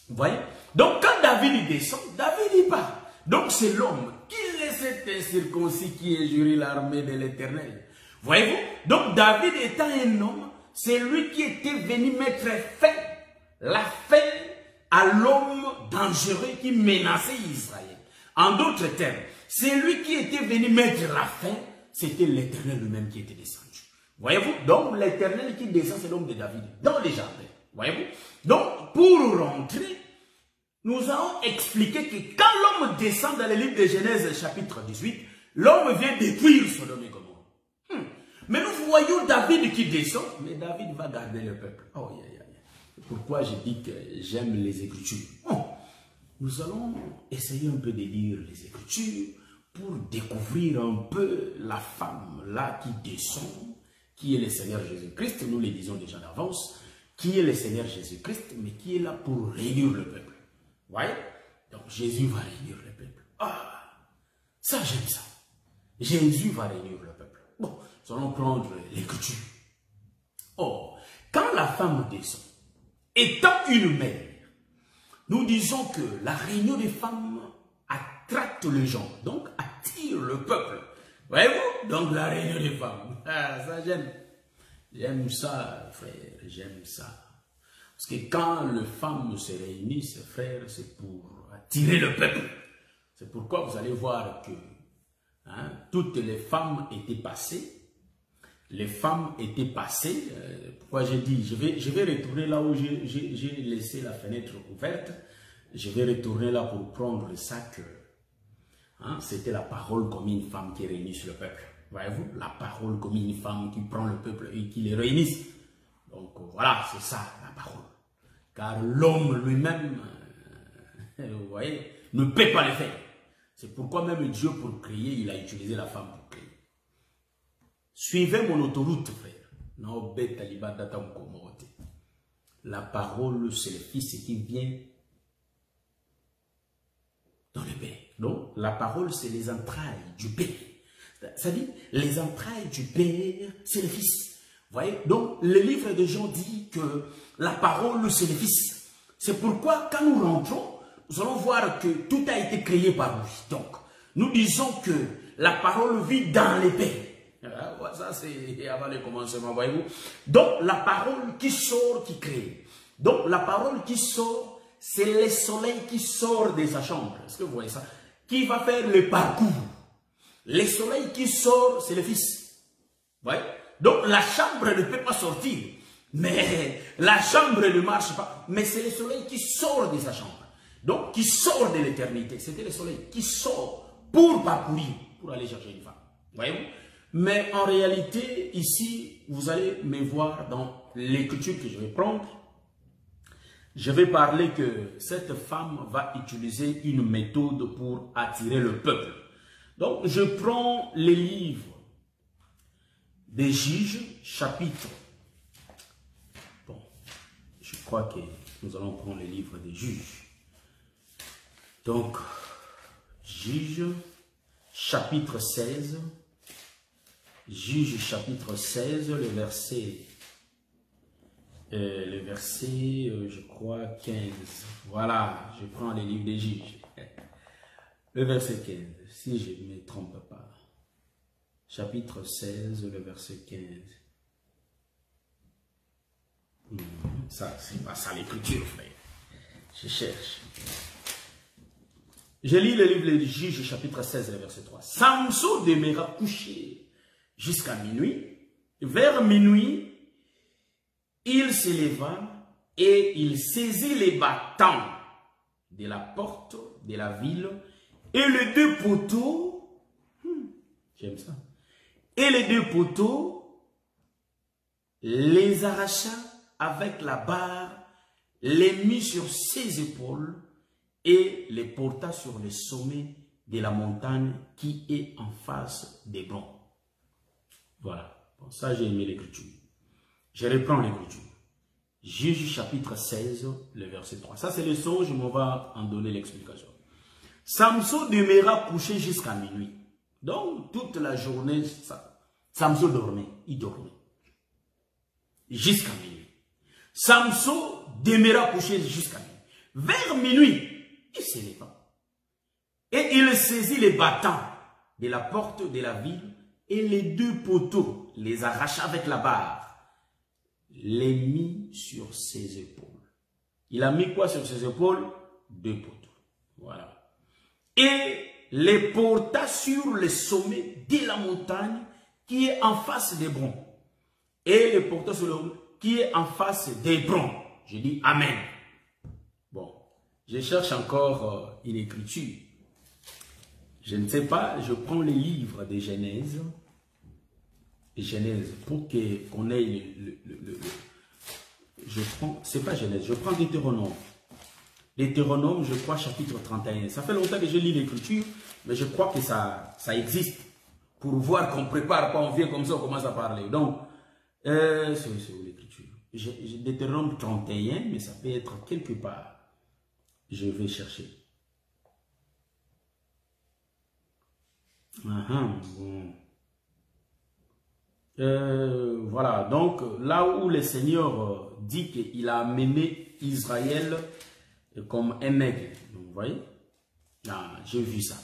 Speaker 2: Vous voyez. Donc, quand David descend, David y part. Donc, c'est l'homme qui est cet incirconcis qui injurie l'armée de l'Éternel. Voyez-vous. Donc, David étant un homme, c'est lui qui était venu mettre la fin à l'homme dangereux qui menaçait Israël. En d'autres termes, c'est lui qui était venu mettre la fin, c'était l'Éternel lui-même qui était descendu. Voyez-vous? Donc, l'Éternel qui descend, c'est l'homme de David, dans les jardins. Voyez-vous? Donc, pour rentrer, nous allons expliquer que quand l'homme descend dans le livre de Genèse, chapitre 18, l'homme vient détruire Sodome et Gomorrhe. Mais nous voyons David qui descend, mais David va garder le peuple. Oh, pourquoi je dis que j'aime les Écritures? Bon, nous allons essayer un peu de lire les Écritures pour découvrir un peu la femme là qui descend, qui est le Seigneur Jésus-Christ. Nous le disons déjà d'avance, qui est le Seigneur Jésus-Christ, mais qui est là pour réunir le peuple. Vous voyez? Donc Jésus va réunir le peuple. Ah, ça j'aime ça. Jésus va réunir le peuple. Bon, nous allons prendre l'Écriture. Or, quand la femme descend, étant une mère, nous disons que la réunion des femmes attracte les gens, donc attire le peuple. Voyez-vous? Donc la réunion des femmes. Ah, ça j'aime. J'aime ça, frère, j'aime ça. Parce que quand les femmes se réunissent, frère, c'est pour attirer le peuple. C'est pourquoi vous allez voir que toutes les femmes étaient passées. Les femmes étaient passées. Pourquoi j'ai dit, je vais retourner là où j'ai laissé la fenêtre ouverte. Je vais retourner là pour prendre ça que c'était la parole comme une femme qui réunit le peuple. Voyez-vous, la parole comme une femme qui prend le peuple et qui les réunit. Donc voilà, c'est ça la parole. Car l'homme lui-même, vous voyez, ne peut pas le faire. C'est pourquoi même Dieu, pour créer, il a utilisé la femme pour créer. Suivez mon autoroute, frère. La parole, c'est le Fils qui vient dans le Père. Donc, la parole, c'est les entrailles du Père. C'est-à-dire, les entrailles du Père, c'est le Fils. Vous voyez? Donc, le livre de Jean dit que la parole, c'est le Fils. C'est pourquoi, quand nous rentrons, nous allons voir que tout a été créé par lui. Donc, nous disons que la parole vit dans les Pères. Ça, c'est avant le commencement, voyez-vous. Donc, la parole qui sort, qui crée. Donc, la parole qui sort, c'est le soleil qui sort de sa chambre. Est-ce que vous voyez ça? Qui va faire le parcours. Le soleil qui sort, c'est le Fils. Vous voyez? Donc la chambre ne peut pas sortir. Mais la chambre ne marche pas. Mais c'est le soleil qui sort de sa chambre. Donc qui sort de l'éternité. C'était le soleil qui sort pour parcourir, pour aller chercher une femme. Voyez-vous? Mais en réalité, ici, vous allez me voir dans l'écriture que je vais prendre. Je vais parler que cette femme va utiliser une méthode pour attirer le peuple. Donc, je prends les livres des Juges, chapitre. Bon, je crois que nous allons prendre les livres des Juges. Donc, Juges, chapitre 16. Juges, chapitre 16, le verset, je crois, 15. Voilà, je prends les livres des Juges. Le verset 15, si je ne me trompe pas. Chapitre 16, le verset 15. Ça, c'est pas ça l'écriture, frère. Je cherche. Je lis le livre des Juges, chapitre 16, le verset 3. Samson demeura couché jusqu'à minuit. Vers minuit, il se leva et il saisit les battants de la porte de la ville et les deux poteaux, j'aime ça, et les deux poteaux les arracha avec la barre, les mit sur ses épaules et les porta sur le sommet de la montagne qui est en face d'Hébron. Voilà, bon, ça j'ai aimé l'écriture. Je reprends l'écriture. Juges chapitre 16, le verset 3. Ça c'est le songe, on va en donner l'explication. Samson demeura couché jusqu'à minuit. Donc toute la journée, Samson dormait, il dormait. Jusqu'à minuit. Samson demeura couché jusqu'à minuit. Vers minuit, il se leva. Et il saisit les battants de la porte de la ville et les deux poteaux, les arracha avec la barre, les mit sur ses épaules. Il a mis quoi sur ses épaules? Deux poteaux. Voilà. Et les porta sur le sommet de la montagne qui est en face d'Hébron. Et les porta sur le qui est en face d'Hébron. Je dis Amen. Bon, je cherche encore une écriture. Je ne sais pas, je prends les livres de Genèse. Genèse, pour qu'on ait je prends, c'est pas Genèse, je prends Deutéronome. Deutéronome, je crois, chapitre 31. Ça fait longtemps que je lis l'écriture, mais je crois que ça existe. Pour voir qu'on prépare, pas on vient comme ça, on commence à parler. Donc, c'est où l'écriture? Deutéronome 31, mais ça peut être quelque part. Je vais chercher. Bon. Voilà, donc là où le Seigneur dit qu'il a amené Israël comme un aigle, vous voyez, j'ai vu ça.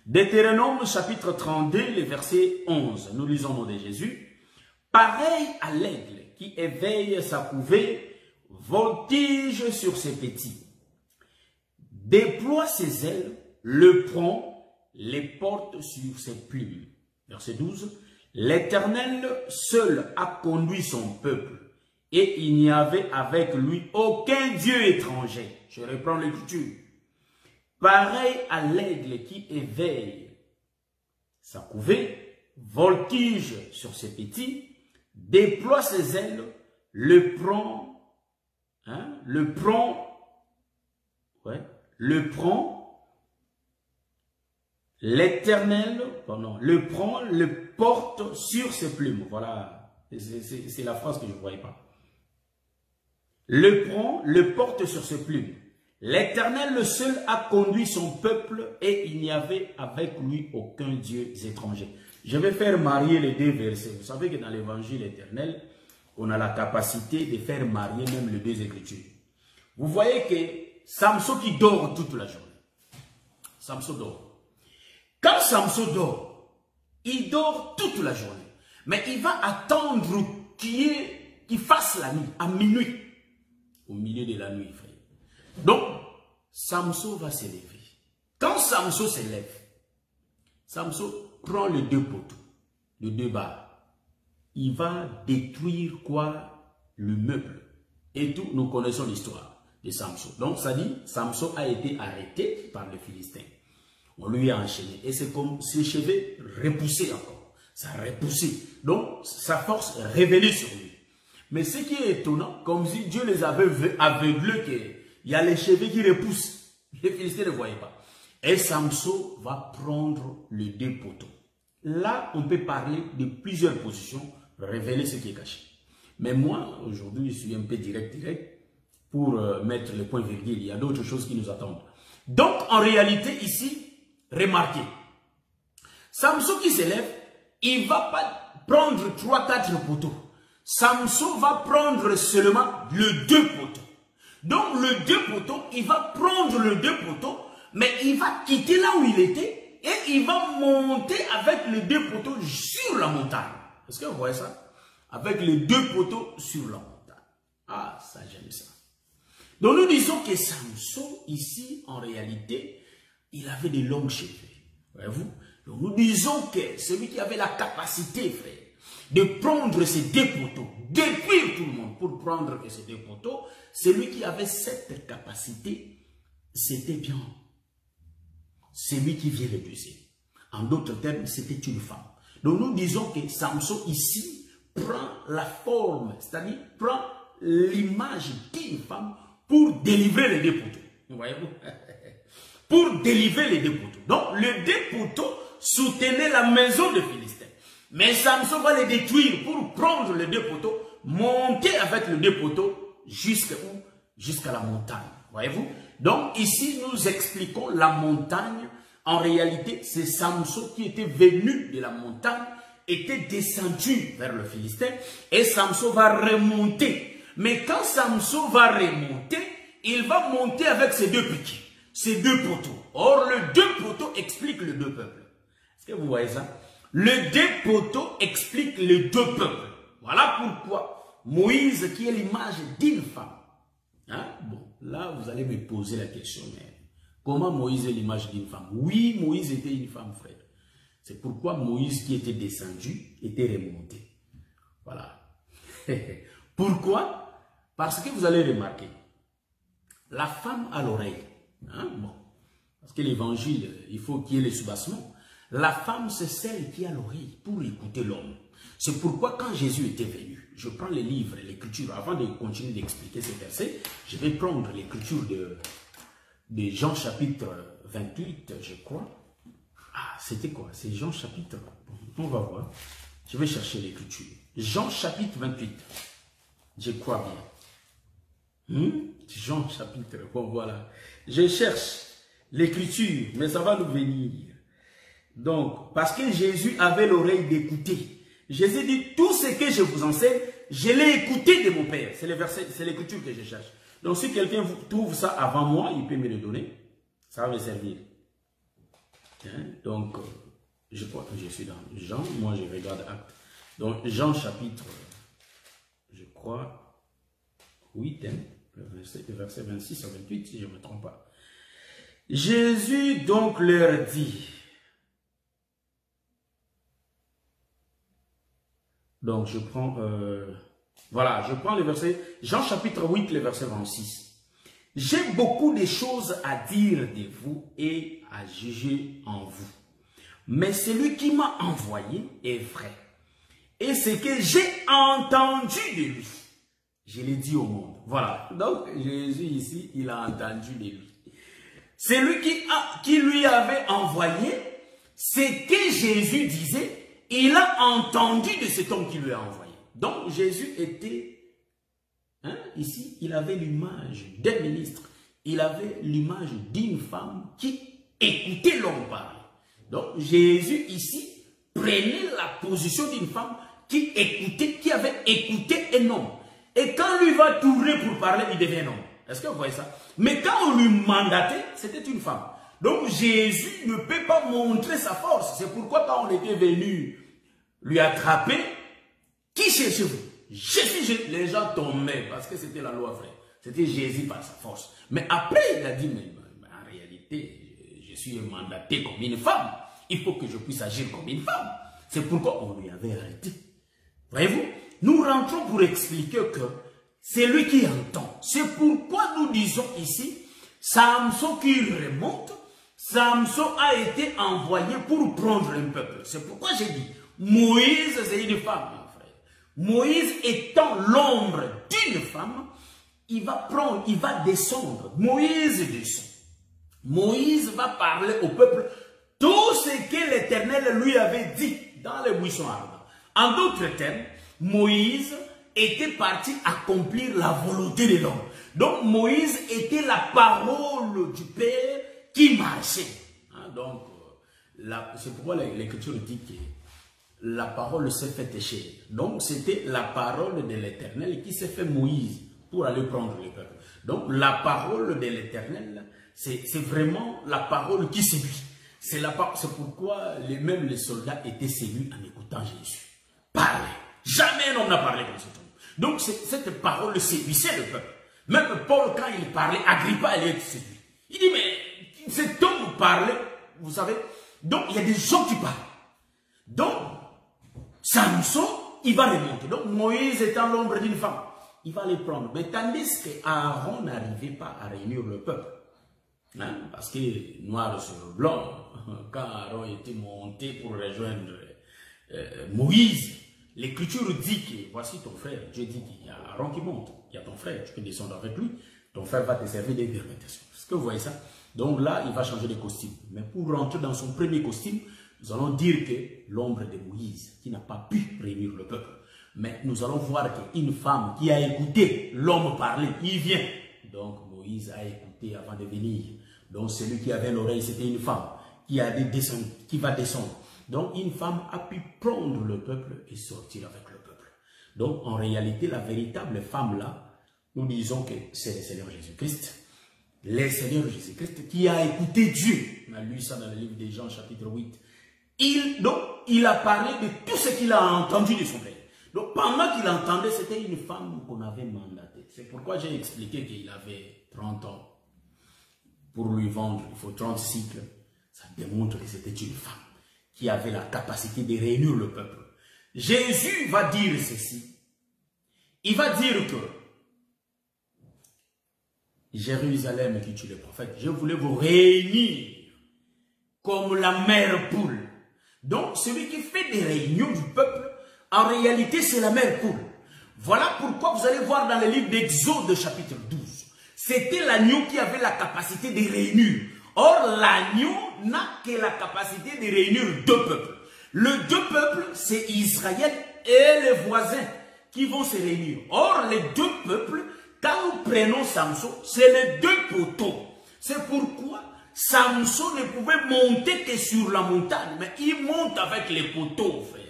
Speaker 2: Deutéronome chapitre 32, le verset 11, nous lisons au nom de Jésus. Pareil à l'aigle qui éveille sa couvée, voltige sur ses petits, déploie ses ailes, le prend, les porte sur ses plumes. Verset 12. L'Éternel seul a conduit son peuple et il n'y avait avec lui aucun Dieu étranger. Je reprends l'écriture. Pareil à l'aigle qui éveille sa couvée, voltige sur ses petits, déploie ses ailes, le prend, l'Éternel, le prend, le porte sur ses plumes. Voilà, c'est la phrase que je ne voyais pas. Le prend, le porte sur ses plumes. L'Éternel, le seul, a conduit son peuple et il n'y avait avec lui aucun Dieu étranger. Je vais faire marier les deux versets. Vous savez que dans l'évangile éternel, on a la capacité de faire marier même les deux écritures. Vous voyez que Samson qui dort toute la journée. Samson dort. Quand Samson dort, il dort toute la journée. Mais il va attendre qu'il fasse la nuit, à minuit. Au milieu de la nuit, frère. Donc, Samson va se lever. Quand Samson se lève, Samson prend les deux poteaux, les deux barres. il va détruire quoi? Le meuble. Et tout, nous connaissons l'histoire de Samson. Donc, ça dit, Samson a été arrêté par les Philistins. On lui a enchaîné. Et c'est comme ses cheveux repoussés encore. Ça a repoussé. Donc, sa force est revenue sur lui. Mais ce qui est étonnant, comme si Dieu les avait aveuglés, qu'il y a les cheveux qui repoussent. Les Philistins ne voyaient pas. Et Samson va prendre les deux poteaux. Là, on peut parler de plusieurs positions, révéler ce qui est caché. Mais moi, aujourd'hui, je suis un peu direct pour mettre le point virgule. Il y a d'autres choses qui nous attendent. Donc, en réalité, ici, remarquez, Samson qui s'élève, il ne va pas prendre 3-4 poteaux. Samson va prendre seulement le 2 poteaux. Donc, le 2 poteaux, il va prendre le 2 poteaux, mais il va quitter là où il était et il va monter avec les 2 poteaux sur la montagne. Est-ce que vous voyez ça? Avec les 2 poteaux sur la montagne. Ah, ça, j'aime ça. Donc, nous disons que Samson, ici, en réalité, il avait des longs cheveux. Voyez-vous? Donc, nous disons que celui qui avait la capacité, frère, de prendre ces 2 poteaux, détruire tout le monde pour prendre ces 2 poteaux, celui qui avait cette capacité, c'était bien celui qui vient le deuxième. En d'autres termes, c'était une femme. Donc, nous disons que Samson, ici, prend la forme, c'est-à-dire prend l'image d'une femme pour délivrer les 2 poteaux. Voyez-vous? Pour délivrer les 2 poteaux. Donc, les 2 poteaux soutenaient la maison de Philistins. Mais Samson va les détruire pour prendre les 2 poteaux, monter avec les 2 poteaux jusqu'à où? Jusqu'à la montagne. Voyez-vous? Donc, ici, nous expliquons la montagne. En réalité, c'est Samson qui était venu de la montagne, était descendu vers le Philistin et Samson va remonter. Mais quand Samson va remonter, il va monter avec ses 2 piquets, ses 2 poteaux. Or, le 2 poteaux explique les 2 peuples. Est-ce que vous voyez ça? Le 2 poteaux explique les 2 peuples. Voilà pourquoi Moïse, qui est l'image d'une femme. Hein? Bon, là, vous allez me poser la question, mais comment Moïse est l'image d'une femme? Oui, Moïse était une femme, frère. C'est pourquoi Moïse qui était descendu était remonté. Voilà. Pourquoi? Parce que vous allez remarquer, la femme a l'oreille. Hein? Bon. Parce que l'évangile, il faut qu'il y ait le soubassement. La femme, c'est celle qui a l'oreille pour écouter l'homme. C'est pourquoi quand Jésus était venu, je prends les livres, l'écriture, avant de continuer d'expliquer ces versets, je vais prendre l'écriture de Jean chapitre 28, je crois. Ah, c'était quoi? C'est Jean chapitre... Bon, on va voir. Je vais chercher l'écriture. Jean chapitre 28. Je crois bien. Jean chapitre... Bon, voilà. Je cherche l'écriture, mais ça va nous venir. Donc, parce que Jésus avait l'oreille d'écouter. Jésus dit, tout ce que je vous enseigne, je l'ai écouté de mon Père. C'est le verset, c'est l'écriture que je cherche. Donc, si quelqu'un trouve ça avant moi, il peut me le donner. Ça va me servir. Hein? Donc, je crois que je suis dans Jean. Moi, je regarde Actes. Donc, Jean chapitre, je crois, 8, hein, le verset 26 à 28, si je ne me trompe pas. Jésus donc leur dit... Donc, je prends, voilà, je prends le verset, Jean chapitre 8, le verset 26. J'ai beaucoup de choses à dire de vous et à juger en vous. Mais celui qui m'a envoyé est vrai. Et ce que j'ai entendu de lui, je l'ai dit au monde. Voilà. Donc, Jésus ici, il a entendu de lui. Celui qui lui avait envoyé, ce que Jésus disait, il a entendu de cet homme qui lui a envoyé. Donc, Jésus était, hein, ici, il avait l'image d'un ministre. Il avait l'image d'une femme qui écoutait l'homme parler. Donc, Jésus, ici, prenait la position d'une femme qui écoutait, qui avait écouté un homme. Et quand lui va tourner pour parler, il devient un homme. Est-ce que vous voyez ça? Mais quand on lui mandatait, c'était une femme. Donc Jésus ne peut pas montrer sa force. C'est pourquoi quand on était venu lui attraper, qui cherchez-vous? Jésus, les gens tombaient parce que c'était la loi, frère. C'était Jésus par sa force. Mais après, il a dit, mais en réalité, je suis mandaté comme une femme. Il faut que je puisse agir comme une femme. C'est pourquoi on lui avait arrêté. Voyez-vous, nous rentrons pour expliquer que c'est lui qui entend. C'est pourquoi nous disons ici, Samson qui remonte, Samson a été envoyé pour prendre un peuple. C'est pourquoi j'ai dit, Moïse c'est une femme, mon frère. Moïse étant l'ombre d'une femme, il va prendre, il va descendre. Moïse descend. Moïse va parler au peuple tout ce que l'Éternel lui avait dit dans les buissons ardents. En d'autres termes, Moïse était parti accomplir la volonté de l'homme. Donc Moïse était la parole du Père qui marchait. Hein, donc, c'est pourquoi l'Écriture dit que la parole s'est faite chair. Donc c'était la parole de l'Éternel qui s'est fait Moïse pour aller prendre le peuple. Donc la parole de l'Éternel, c'est vraiment la parole qui séduit. C'est pourquoi même les soldats étaient séduits en écoutant Jésus parler. Jamais un homme n'a parlé comme cet homme. Donc cette parole séduisait le peuple. Même Paul, quand il parlait, Agrippa, il était séduit. Il dit, mais cet homme parlait, vous savez, donc il y a des gens qui parlent. Donc, Samson, il va remonter. Donc Moïse étant l'ombre d'une femme, il va les prendre. Mais tandis qu'Aaron n'arrivait pas à réunir le peuple. Hein, parce que noir sur blanc, quand Aaron était monté pour rejoindre Moïse, l'Écriture dit que voici ton frère. Dieu dit qu'il y a Aaron qui monte, il y a ton frère, tu peux descendre avec lui, ton frère va te servir d'interprétation. Est-ce que vous voyez ça? Donc là, il va changer de costume. Mais pour rentrer dans son premier costume, nous allons dire que l'ombre de Moïse, qui n'a pas pu réunir le peuple, mais nous allons voir qu'une femme qui a écouté l'homme parler, il vient. Donc Moïse a écouté avant de venir. Donc celui qui avait l'oreille, c'était une femme qui va descendre. Donc une femme a pu prendre le peuple et sortir avec le peuple. Donc en réalité, la véritable femme là, nous disons que c'est le Seigneur Jésus-Christ. Le Seigneur Jésus-Christ qui a écouté Dieu. On a lu ça dans le livre de Jean chapitre 8. Il a parlé de tout ce qu'il a entendu de son père. Donc pendant qu'il entendait, c'était une femme qu'on avait mandatée. C'est pourquoi j'ai expliqué qu'il avait 30 ans. Pour lui vendre, il faut 30 cycles. Ça démontre que c'était une femme qui avait la capacité de réunir le peuple. Jésus va dire ceci. Il va dire que Jérusalem qui tue les prophètes, je voulais vous réunir comme la mère poule. Donc celui qui fait des réunions du peuple, en réalité c'est la mère poule. Voilà pourquoi vous allez voir dans le livre d'Exode chapitre 12. C'était l'agneau qui avait la capacité de réunir. Or, l'agneau n'a que la capacité de réunir deux peuples. Le deux peuples, c'est Israël et les voisins qui vont se réunir. Or, les deux peuples, quand nous prenons Samson, c'est les deux poteaux. C'est pourquoi Samson ne pouvait monter que sur la montagne, mais il monte avec les poteaux, frère.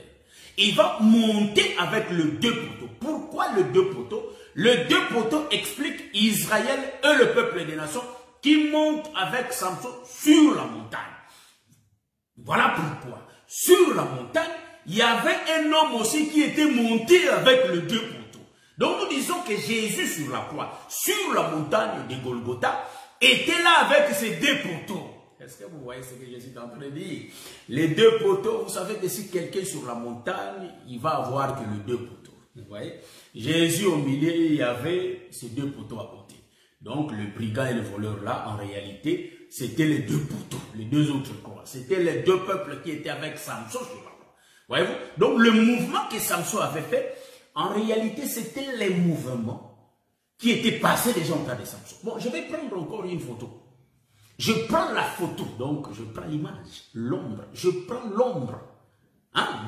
Speaker 2: Il va monter avec les deux poteaux. Pourquoi les deux poteaux? Les deux poteaux expliquent Israël et le peuple des nations qui montent avec Samson sur la montagne. Voilà pourquoi. Sur la montagne, il y avait un homme aussi qui était monté avec les deux poteaux. Donc nous disons que Jésus sur la croix, sur la montagne de Golgotha, était là avec ses deux poteaux. Est-ce que vous voyez ce que je suis en train de dire? Les deux poteaux, vous savez que si quelqu'un est sur la montagne, il va avoir que les deux poteaux. Vous voyez? Jésus au milieu, il y avait ces deux poteaux à côté. Donc le brigand et le voleur là, en réalité, c'était les deux poteaux, les deux autres croix. C'était les deux peuples qui étaient avec Samson sur la croix. Voyez-vous? Donc le mouvement que Samson avait fait, en réalité, c'était les mouvements qui étaient passés déjà en temps de Samson. Bon, je vais prendre encore une photo. Je prends la photo, donc je prends l'image, l'ombre. Je prends l'ombre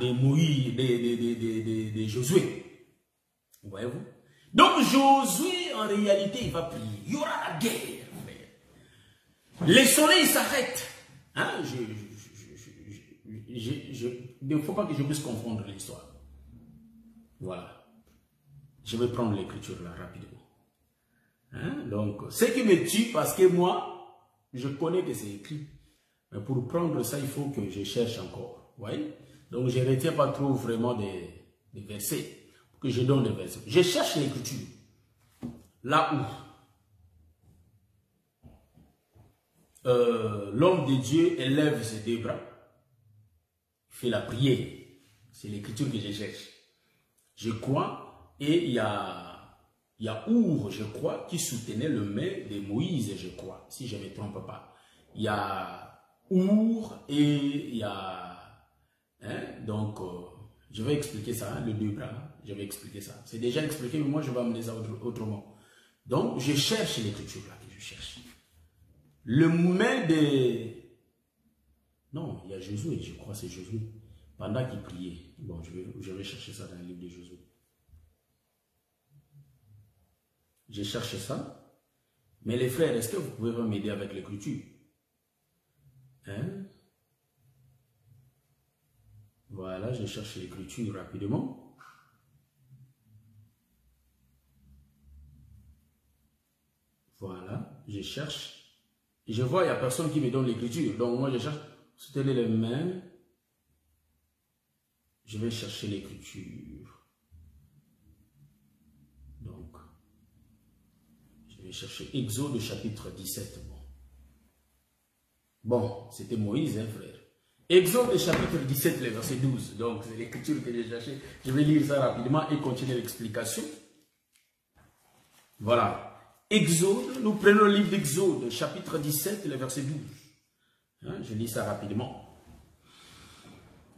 Speaker 2: de Moïse, de Josué. Voyez-vous? Donc Josué, en réalité, il va prier. Il y aura la guerre. Le soleil s'arrête. Hein? Il ne faut pas que je puisse confondre l'histoire. Voilà. Je vais prendre l'écriture là rapidement. Hein? Donc, ce qui me tue, parce que moi, je connais que c'est écrit. Mais pour prendre ça, il faut que je cherche encore. Vous voyez? Donc, je ne retiens pas trop vraiment des versets. Que je donne des versets. Je cherche l'écriture. Là où l'homme de Dieu élève ses deux bras, fait la prière. C'est l'écriture que je cherche. je crois, et il y a Our, je crois, qui soutenait le main de Moïse, je crois, si je ne me trompe pas. Il y a Our et il y a... Hein, donc, je vais expliquer ça, hein, le deux bras, je vais expliquer ça. C'est déjà expliqué, mais moi, je vais amener ça autrement. Donc, je cherche l'écriture là, que je cherche. Le main de... Non, il y a Josué, je crois, c'est Josué. Pendant qu'il priait. Bon, je vais chercher ça dans le livre de Josué. J'ai cherché ça. Mais les frères, est-ce que vous pouvez m'aider avec l'écriture? Hein? Voilà, je cherche l'écriture rapidement. Voilà, je cherche. Je vois, il n'y a personne qui me donne l'écriture. Donc, moi, je cherche. Soutenez les mains. Je vais chercher l'écriture. Donc, je vais chercher Exode chapitre 17. Bon, c'était Moïse, hein, frère. Exode chapitre 17, le verset 12. Donc, c'est l'écriture que j'ai cherchée. Je vais lire ça rapidement et continuer l'explication. Voilà. Exode, nous prenons le livre d'Exode, chapitre 17, le verset 12. Hein, je lis ça rapidement.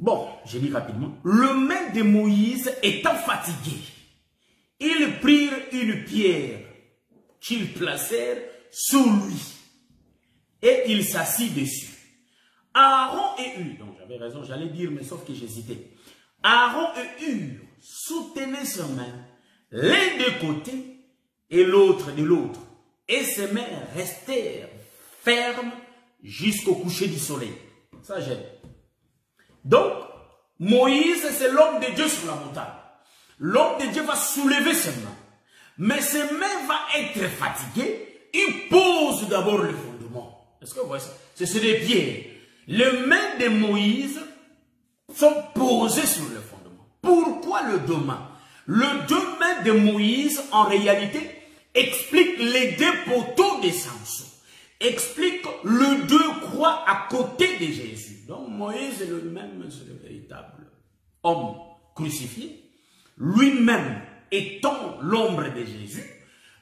Speaker 2: Bon, je lis rapidement. Le main de Moïse étant fatigué, ils prirent une pierre qu'ils placèrent sous lui et il s'assit dessus. Aaron et Hur, donc j'avais raison, j'allais dire, mais sauf que j'hésitais. Aaron et Hur soutenaient sa main, l'un de côté et l'autre de l'autre, et ses mains restèrent fermes jusqu'au coucher du soleil. Ça j'aime. Donc, Moïse, c'est l'homme de Dieu sur la montagne. L'homme de Dieu va soulever ses mains. Mais ses mains vont être fatiguées. Il pose d'abord le fondement. Est-ce que vous voyez ça? C'est des pierres. Les mains de Moïse sont posées sur le fondement. Pourquoi le deux mains? Le deux mains de Moïse, en réalité, explique les deux poteaux de Samson. Explique le deux croix à côté de Jésus. Donc Moïse est le même, c'est le véritable homme crucifié, lui-même étant l'ombre de Jésus,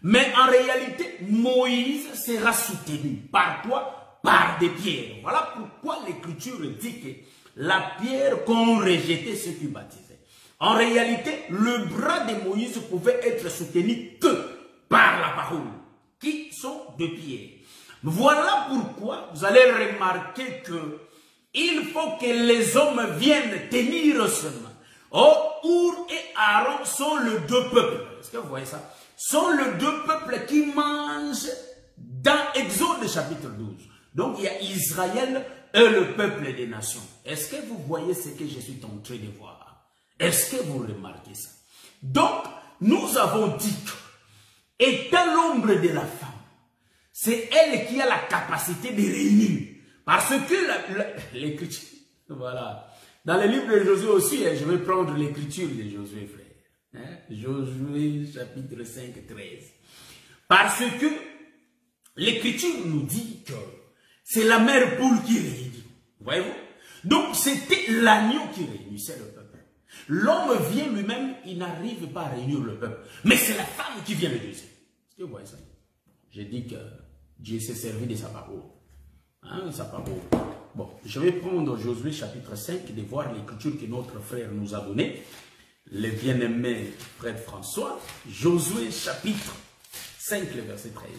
Speaker 2: mais en réalité, Moïse sera soutenu. Par quoi? Par des pierres. Voilà pourquoi l'Écriture dit que la pierre qu'ont rejeté ceux qui baptisaient. En réalité, le bras de Moïse pouvait être soutenu que par la parole, qui sont de pierre. Voilà pourquoi vous allez remarquer que il faut que les hommes viennent tenir ce main. Oh, Our et Aaron sont les deux peuples. Est-ce que vous voyez ça? Sont les deux peuples qui mangent dans Exode chapitre 12. Donc il y a Israël et le peuple des nations. Est-ce que vous voyez ce que je suis en train de voir? Est-ce que vous remarquez ça? Donc nous avons dit que, étant l'ombre de la femme, c'est elle qui a la capacité de réunir. Parce que l'écriture, voilà. Dans le livre de Josué aussi, je vais prendre l'écriture de Josué, frère. Hein? Josué chapitre 5, 13. Parce que l'écriture nous dit que c'est la mère poule qui réunit. Voyez-vous? Donc c'était l'agneau qui réunissait le peuple. L'homme vient lui-même, il n'arrive pas à réunir le peuple. Mais c'est la femme qui vient le deuxième. Est-ce que vous voyez ça? J'ai dit que Dieu s'est servi de sa parole. Hein, sa parole. Bon, je vais prendre Josué chapitre 5 de voir l'écriture que notre frère nous a donnée. Le bien-aimé frère François. Josué chapitre 5, le verset 13.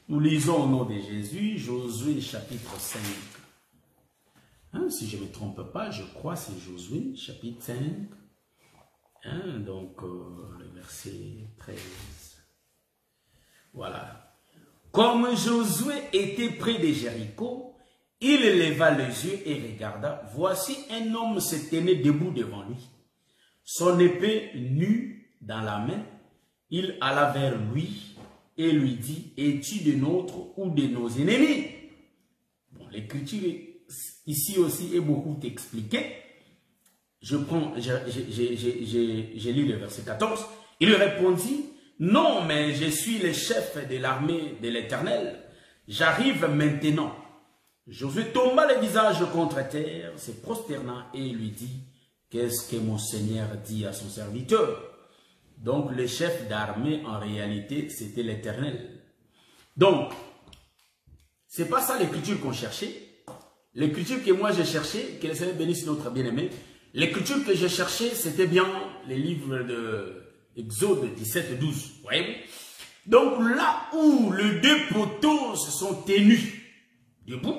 Speaker 2: Nous lisons au nom de Jésus, Josué chapitre 5. Hein, si je ne me trompe pas, je crois que c'est Josué chapitre 5. Hein, donc, le verset 13. Voilà. Comme Josué était près de Jéricho, il leva les yeux et regarda. Voici un homme se tenait debout devant lui. Son épée nue dans la main, il alla vers lui et lui dit, es-tu de nôtres ou de nos ennemis? Bon, l'écriture ici aussi est beaucoup expliquée. Je lis le verset 14. Il répondit, non, mais je suis le chef de l'armée de l'Éternel. J'arrive maintenant. Josué tomba le visage contre terre, se prosterna et lui dit, qu'est-ce que mon Seigneur dit à son serviteur? Donc, le chef d'armée, en réalité, c'était l'Éternel. Donc, c'est pas ça l'écriture qu'on cherchait. L'écriture que moi j'ai cherché, que le Seigneur bénisse notre bien-aimé, l'écriture que j'ai cherché, c'était bien les livres de Exode 17-12. Voyez-vous? Donc là où les deux poteaux se sont tenus debout,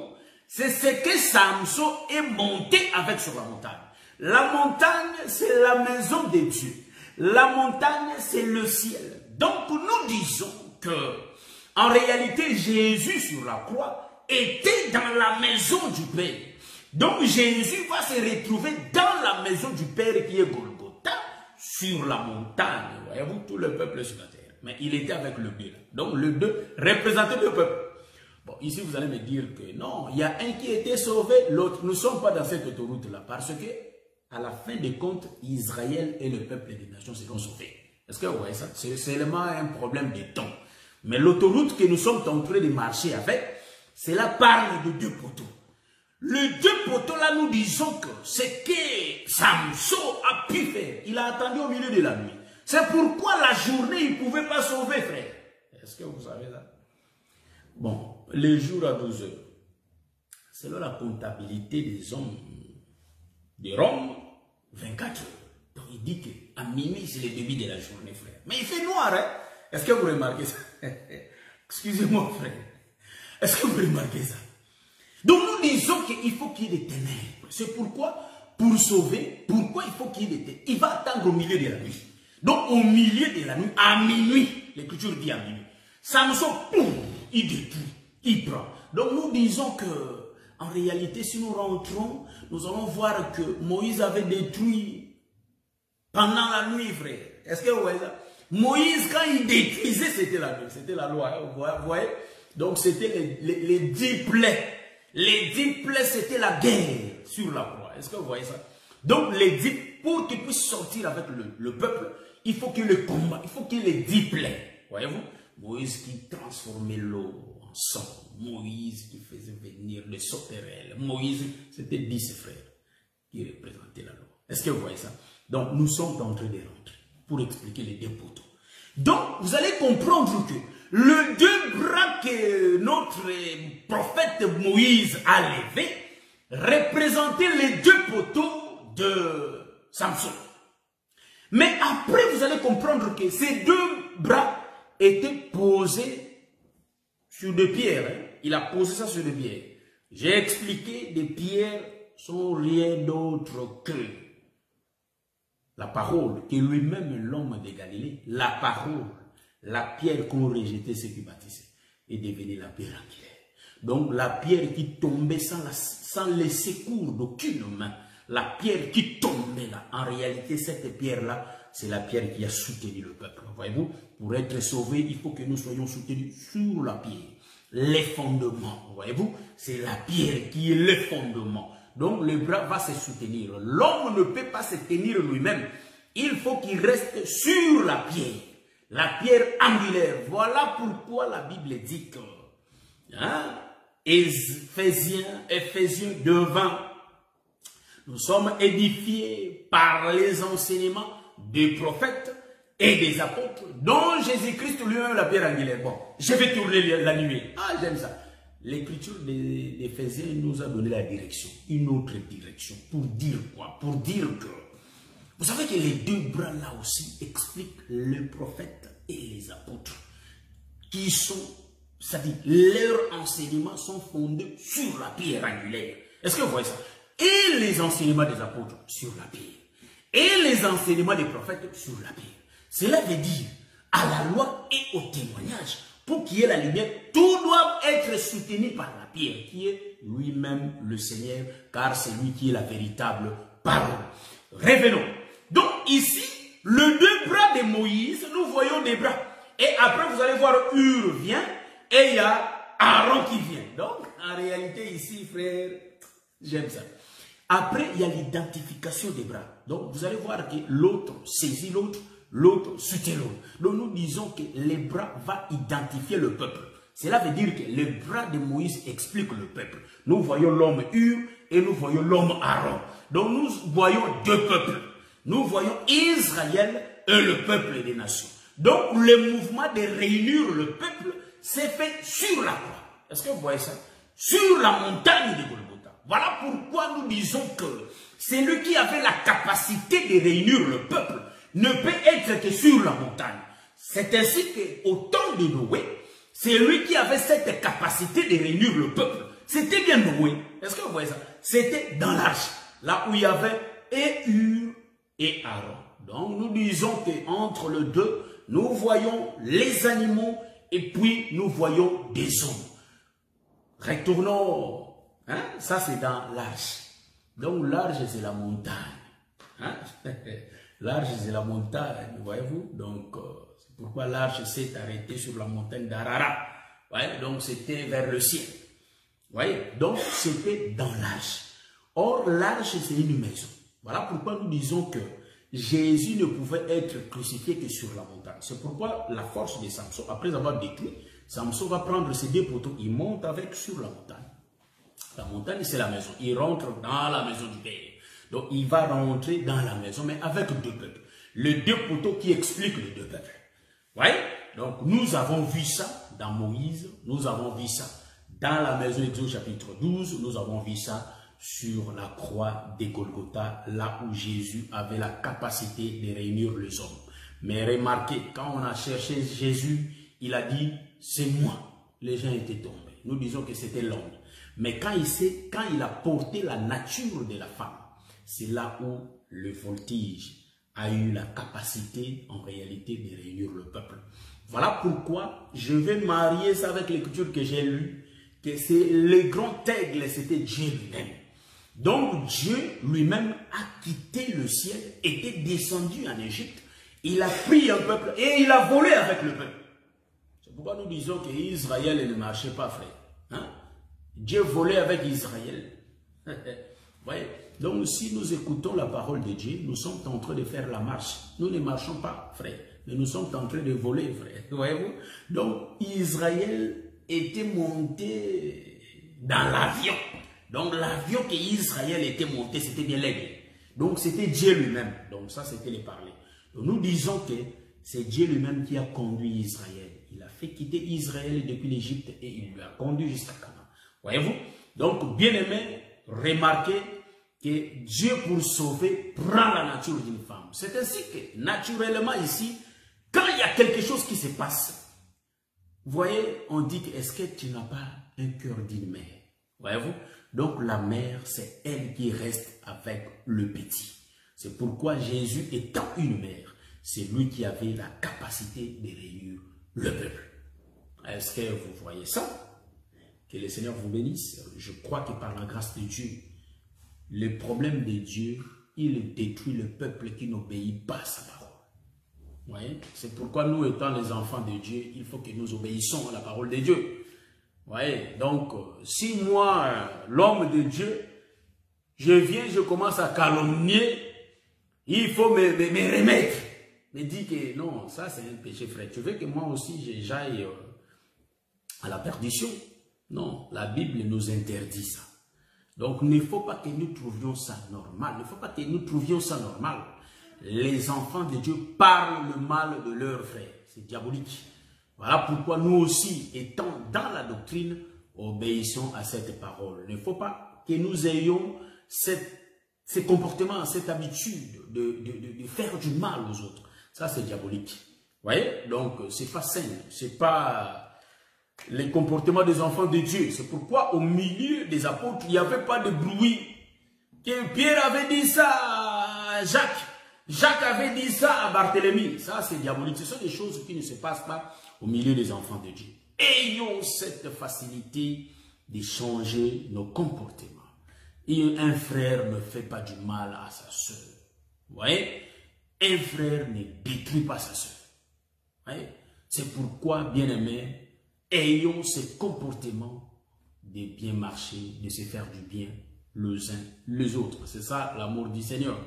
Speaker 2: c'est ce que Samson est monté avec sur la montagne. La montagne, c'est la maison de Dieu. La montagne, c'est le ciel. Donc nous disons que, en réalité, Jésus sur la croix était dans la maison du Père. Donc Jésus va se retrouver dans la maison du Père qui est Golgotha, sur la montagne. Voyez-vous, tout le peuple sur la terre. Mais il était avec le 2. Donc le 2 représentait le peuple. Bon, ici vous allez me dire que non, il y a un qui était sauvé, l'autre. Nous ne sommes pas dans cette autoroute-là parce que, à la fin des comptes, Israël et le peuple des nations seront sauvés. Est-ce que vous voyez ça? C'est seulement un problème de temps. Mais l'autoroute que nous sommes en train de marcher avec, cela parle de deux poteaux. Les deux poteaux-là, nous disons que ce que Samson a pu faire, il a attendu au milieu de la nuit. C'est pourquoi la journée, il ne pouvait pas sauver, frère. Est-ce que vous savez ça? Bon, les jours à 12 heures, selon la comptabilité des hommes de Rome, 24 heures. Donc il dit qu'à minuit, c'est le début de la journée, frère. Mais il fait noir, hein? Est-ce que vous remarquez ça? Excusez-moi, frère. Est-ce que vous remarquez ça? Donc nous disons qu'il faut qu'il y ait des ténèbres. C'est pourquoi, pour sauver, pourquoi il faut qu'il y ait des ténèbres? Il va attendre au milieu de la nuit. Donc au milieu de la nuit, à minuit, l'écriture dit à minuit, Samson, pouf, il détruit, il prend. Donc nous disons que, en réalité, si nous rentrons, nous allons voir que Moïse avait détruit pendant la nuit, frère. Est-ce que vous voyez ça? Moïse, quand il détruisait, c'était la nuit, c'était la loi, vous voyez? Donc c'était les 10 plaies. Les 10 plaies, c'était la guerre sur la croix. Est-ce que vous voyez ça? Donc les 10, pour qu'ils puissent sortir avec le peuple, il faut qu'il y ait le combat, il faut qu'il y ait les 10 plaies. Voyez-vous? Moïse qui transformait l'eau en sang. Moïse qui faisait venir les sauterelles. Moïse, c'était 10 frères qui représentaient la loi. Est-ce que vous voyez ça? Donc nous sommes en train de rentrer pour expliquer les deux poteaux. Donc vous allez comprendre que le deux bras que notre prophète Moïse a levé représentaient les deux poteaux de Samson. Mais après vous allez comprendre que ces deux bras étaient posés sur des pierres. Hein? Il a posé ça sur des pierres. J'ai expliqué, des pierres sont rien d'autre que la parole, que lui-même l'homme de Galilée, la parole, la pierre qu'on rejetait ceux qui bâtissaient, est devenue la pierre angulaire. Donc la pierre qui tombait sans laisser cours d'aucune main, la pierre qui tombait là, en réalité cette pierre-là, c'est la pierre qui a soutenu le peuple. Voyez-vous, pour être sauvé, il faut que nous soyons soutenus sur la pierre. Les fondements, voyez-vous, c'est la pierre qui est le fondement. Donc le bras va se soutenir. L'homme ne peut pas se tenir lui-même. Il faut qu'il reste sur la pierre angulaire. Voilà pourquoi la Bible dit que, hein, Éphésiens 2:20, nous sommes édifiés par les enseignements des prophètes et des apôtres, dont Jésus-Christ lui-même la pierre angulaire. Bon, je vais tourner la nuit. Ah, j'aime ça. L'écriture d'Éphésiens nous a donné la direction, une autre direction. Pour dire quoi? Pour dire que, vous savez que les deux bras là aussi expliquent le prophète et les apôtres, qui sont, c'est-à-dire leurs enseignements sont fondés sur la pierre angulaire. Est-ce que vous voyez ça? Et les enseignements des apôtres sur la pierre. Et les enseignements des prophètes sur la pierre. Cela veut dire, à la loi et au témoignage, pour qu'il y ait la lumière, tout doit être soutenu par la pierre, qui est lui-même le Seigneur, car c'est lui qui est la véritable parole. Revenons. Donc ici, le deux bras de Moïse, nous voyons des bras. Et après, vous allez voir, Hur vient, et il y a Aaron qui vient. Donc, en réalité, ici, frère, j'aime ça. Après, il y a l'identification des bras. Donc, vous allez voir que l'autre saisit l'autre, l'autre soutient l'autre. Donc, nous disons que les bras vont identifier le peuple. Cela veut dire que les bras de Moïse expliquent le peuple. Nous voyons l'homme Hur et nous voyons l'homme Aaron. Donc nous voyons deux peuples. Nous voyons Israël et le peuple des nations. Donc le mouvement de réunir le peuple s'est fait sur la croix. Est-ce que vous voyez ça? Sur la montagne de Golgotha. Voilà pourquoi nous disons que celui qui avait la capacité de réunir le peuple ne peut être que sur la montagne. C'est ainsi qu'au temps de Noé, c'est lui qui avait cette capacité de réunir le peuple. C'était bien Noé. Est-ce que vous voyez ça? C'était dans l'arche, là où il y avait Hur et Aaron. Donc nous disons qu'entre les deux, nous voyons les animaux et puis nous voyons des hommes. Retournons, hein? Ça c'est dans l'arche. Donc l'arche c'est la montagne. Hein? L'arche c'est la montagne, voyez-vous. Donc c'est pourquoi l'arche s'est arrêtée sur la montagne d'Ararat. Ouais, donc c'était vers le ciel. Voyez, donc c'était dans l'arche. Or l'arche c'est une maison. Voilà pourquoi nous disons que Jésus ne pouvait être crucifié que sur la montagne. C'est pourquoi la force de Samson, après avoir détruit, Samson va prendre ses deux poteaux, il monte avec sur la montagne. La montagne, c'est la maison. Il rentre dans la maison du Père. Donc, il va rentrer dans la maison, mais avec deux peuples. Les deux poteaux qui expliquent les deux peuples. Vous voyez? Donc, nous avons vu ça dans Moïse, nous avons vu ça dans la maison d'Exode chapitre 12, nous avons vu ça sur la croix de Golgotha, là où Jésus avait la capacité de réunir les hommes. Mais remarquez, quand on a cherché Jésus, il a dit, c'est moi. Les gens étaient tombés. Nous disons que c'était l'homme. Mais quand il a porté la nature de la femme, c'est là où le voltige a eu la capacité, en réalité, de réunir le peuple. Voilà pourquoi je vais marier ça avec l'écriture que j'ai lue, que c'est le grand aigle, c'était Dieu lui-même. Donc Dieu lui-même a quitté le ciel, était descendu en Égypte, il a pris un peuple et il a volé avec le peuple. C'est pourquoi nous disons qu'Israël ne marchait pas, frère. Hein? Dieu volait avec Israël. Voyez? Donc si nous écoutons la parole de Dieu, nous sommes en train de faire la marche. Nous ne marchons pas, frère, mais nous sommes en train de voler, frère. Voyez-vous? Donc Israël était monté dans l'avion. Donc l'avion qu'Israël était monté, c'était bien l'aigle. Donc c'était Dieu lui-même. Donc ça, c'était les parler. Donc nous disons que c'est Dieu lui-même qui a conduit Israël. Il a fait quitter Israël depuis l'Égypte et il lui a conduit jusqu'à Canaan. Voyez-vous? Donc, bien aimé, remarquez que Dieu, pour sauver, prend la nature d'une femme. C'est ainsi que, naturellement ici, quand il y a quelque chose qui se passe, vous voyez, on dit que est-ce que tu n'as pas un cœur d'une mère? Voyez-vous? Donc, la mère, c'est elle qui reste avec le petit. C'est pourquoi Jésus, étant une mère, c'est lui qui avait la capacité de réunir le peuple. Est-ce que vous voyez ça? Que le Seigneur vous bénisse. Je crois que par la grâce de Dieu, le problème de Dieu, il détruit le peuple qui n'obéit pas à sa parole. Vous voyez? C'est pourquoi nous, étant les enfants de Dieu, il faut que nous obéissons à la parole de Dieu. Vous voyez? Donc, si moi, l'homme de Dieu, je viens, je commence à calomnier, il faut me remettre. Me dire que non, ça c'est un péché, frère. Tu veux que moi aussi j'aille à la perdition? Non, la Bible nous interdit ça. Donc, il ne faut pas que nous trouvions ça normal. Il ne faut pas que nous trouvions ça normal. Les enfants de Dieu parlent le mal de leurs frères. C'est diabolique. Voilà pourquoi nous aussi, étant dans la doctrine, obéissons à cette parole. Il ne faut pas que nous ayons ces comportements, cette habitude de faire du mal aux autres. Ça, c'est diabolique. Vous voyez? Donc, c'est pas sain. C'est pas les comportements des enfants de Dieu. C'est pourquoi au milieu des apôtres, il n'y avait pas de bruit. Que Pierre avait dit ça à Jacques. Jacques avait dit ça à Barthélemy. Ça, c'est diabolique. Ce sont des choses qui ne se passent pas au milieu des enfants de Dieu. Ayons cette facilité de changer nos comportements. Et un frère ne fait pas du mal à sa soeur. Vous voyez? Un frère ne détruit pas sa soeur. Vous voyez? C'est pourquoi, bien aimé, ayons ce comportement de bien marcher, de se faire du bien les uns les autres. C'est ça l'amour du Seigneur.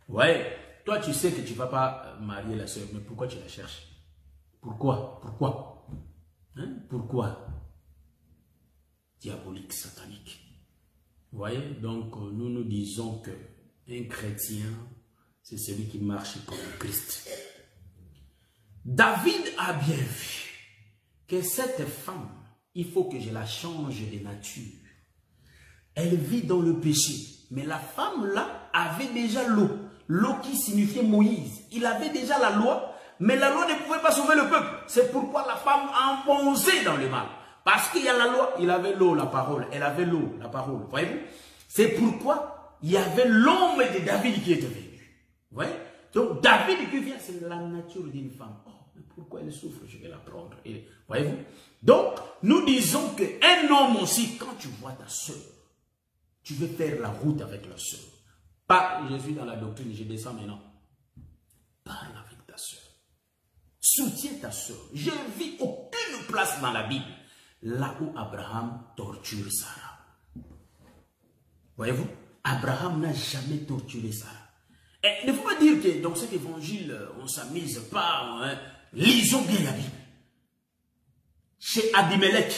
Speaker 2: Ouais, toi tu sais que tu ne vas pas marier la soeur, mais pourquoi tu la cherches? Pourquoi? Pourquoi? Hein? Pourquoi? Diabolique, satanique. Vous voyez, donc nous nous disons que Un chrétien, c'est celui qui marche comme Christ. David a bien vu que cette femme, il faut que je la change de nature. Elle vit dans le péché. Mais la femme là avait déjà l'eau. L'eau qui signifiait Moïse. Il avait déjà la loi, mais la loi ne pouvait pas sauver le peuple. C'est pourquoi la femme a enfoncé dans le mal. Parce qu'il y a la loi, il avait l'eau, la parole. Elle avait l'eau, la parole. Voyez-vous? C'est pourquoi il y avait l'homme de David qui était venu. Vous voyez? Donc David qui vient, c'est la nature d'une femme. Oh, mais pourquoi elle souffre? Je vais la prendre. Voyez-vous? Donc, nous disons qu'un homme aussi, quand tu vois ta soeur, tu veux faire la route avec la soeur. Pas, je suis dans la doctrine, je descends maintenant. Parle avec ta soeur. Soutiens ta soeur. Je vis aucune place dans la Bible là où Abraham torture Sarah. Voyez-vous? Abraham n'a jamais torturé Sarah. Et il ne faut pas dire que dans cet évangile, on ne s'amuse pas. Hein. Lisons bien la Bible. Chez Abimelech,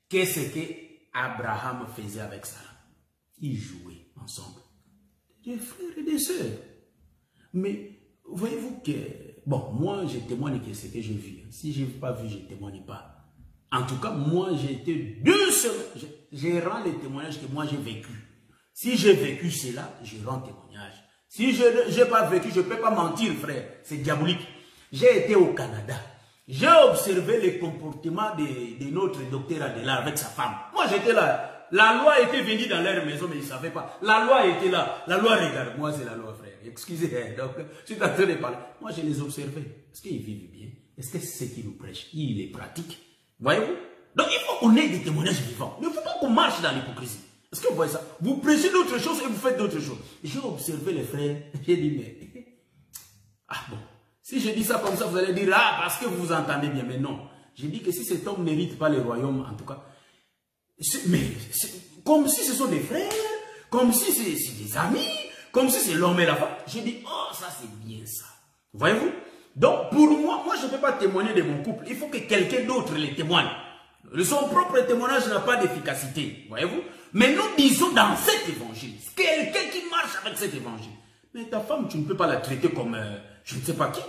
Speaker 2: qu'est-ce que Abraham faisait avec Sarah? Ils jouaient ensemble. Des frères et des sœurs. Mais voyez-vous que... Bon, moi, je témoigne que ce que j'ai vu. Si je n'ai pas vu, je ne témoigne pas. En tout cas, moi, j'ai été 2 semaines. Je rends les témoignages que moi, j'ai vécu. Si j'ai vécu cela, je rends témoignage. Si je n'ai pas vécu, je ne peux pas mentir, frère. C'est diabolique. J'ai été au Canada. J'ai observé les comportements de notre docteur Adela avec sa femme. Moi, j'étais là. La loi était venue dans leur maison, mais ils ne savaient pas. La loi était là. La loi, regarde. Moi, c'est la loi, frère. Excusez. Donc, je suis en train de parler. Moi, je les observais. Est-ce qu'ils vivent bien? Est-ce que c'est ce qu'ils nous prêchent? Ils les pratiquent. Voyez-vous? Donc, il faut qu'on ait des témoignages vivants. Il ne faut pas qu'on marche dans l'hypocrisie. Est-ce que vous voyez ça? Vous prêchez d'autres choses et vous faites d'autres choses. J'ai observé les frères. J'ai dit, mais... Ah bon. Si je dis ça comme ça, vous allez dire, ah, parce que vous vous entendez bien. Mais non. J'ai dit que si cet homme ne mérite pas le royaume, en tout cas... Mais comme si ce sont des frères, comme si c'est des amis, comme si c'est l'homme et la femme. Je dis, oh, ça c'est bien ça. Voyez-vous? Donc pour moi, je ne peux pas témoigner de mon couple. Il faut que quelqu'un d'autre les témoigne. Son propre témoignage n'a pas d'efficacité. Voyez-vous? Mais nous disons dans cet évangile, quelqu'un qui marche avec cet évangile. Mais ta femme, tu ne peux pas la traiter comme je ne sais pas qui.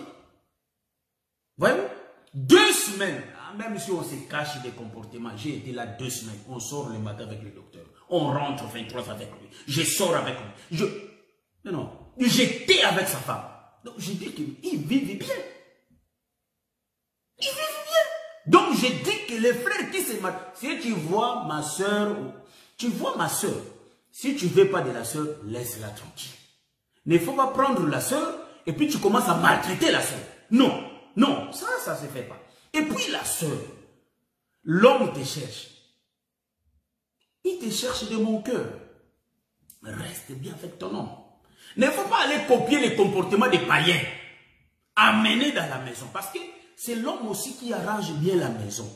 Speaker 2: Voyez-vous? 2 semaines. Même si on se cache des comportements, j'ai été là 2 semaines. On sort le matin avec le docteur. On rentre 23 avec lui. Je sors avec lui. Mais non, j'étais avec sa femme. Donc je dis qu'il vivait bien. Il vivait bien. Donc je dis que les frères qui se marient, si tu vois ma soeur, si tu ne veux pas de la soeur, laisse-la tranquille. Il ne faut pas prendre la soeur et puis tu commences à maltraiter la soeur. Non, non, ça ne se fait pas. Et puis la soeur, l'homme te cherche. Il te cherche de mon cœur. Reste bien avec ton homme. Il ne faut pas aller copier les comportements des païens. Amener dans la maison. Parce que c'est l'homme aussi qui arrange bien la maison.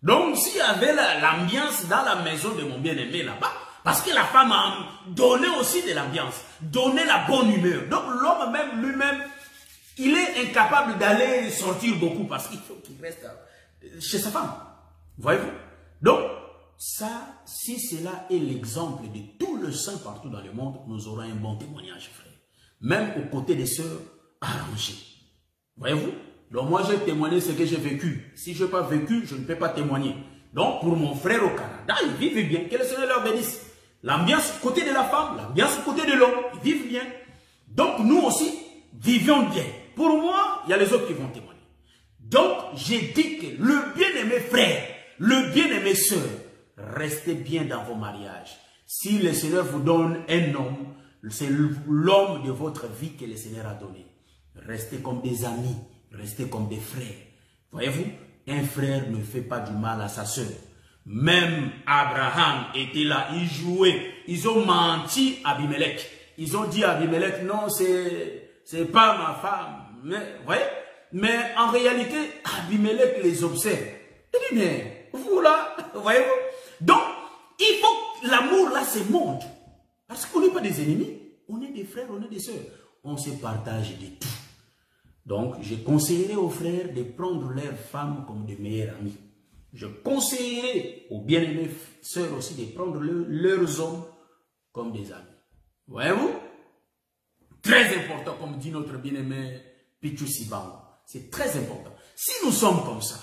Speaker 2: Donc s'il y avait l'ambiance dans la maison de mon bien-aimé là-bas, parce que la femme a donné aussi de l'ambiance, donné la bonne humeur. Donc l'homme même lui-même, il est incapable d'aller sortir beaucoup parce qu'il faut qu'il reste chez sa femme. Voyez-vous? Donc, ça, si cela est l'exemple de tout le saint partout dans le monde, nous aurons un bon témoignage, frère. Même aux côtés des sœurs arrangées. Voyez-vous? Donc, moi, j'ai témoigné ce que j'ai vécu. Si je n'ai pas vécu, je ne peux pas témoigner. Donc, pour mon frère au Canada, ils vivent bien. Que le Seigneur leur bénisse. L'ambiance côté de la femme, l'ambiance côté de l'homme, ils vivent bien. Donc, nous aussi, vivions bien. Pour moi, il y a les autres qui vont témoigner. Donc, j'ai dit que le bien-aimé frère, le bien-aimé sœur, restez bien dans vos mariages. Si le Seigneur vous donne un homme, c'est l'homme de votre vie que le Seigneur a donné. Restez comme des amis, restez comme des frères. Voyez-vous, un frère ne fait pas du mal à sa sœur. Même Abraham était là, il jouait. Ils ont menti à Abimelech. Ils ont dit à Abimelech, non, c'est pas ma femme. Mais, voyez? Mais en réalité, Abimelech les observe. Il dit, mais vous là, voyez-vous? Donc, il faut que l'amour là se montre. Parce qu'on n'est pas des ennemis. On est des frères, on est des sœurs. On se partage de tout. Donc, je conseillerais aux frères de prendre leurs femmes comme des meilleurs amis. Je conseillerais aux bien-aimés sœurs aussi de prendre leurs hommes comme des amis. Voyez-vous? très important, comme dit notre bien-aimé Pichu Sibango. C'est très important. Si nous sommes comme ça,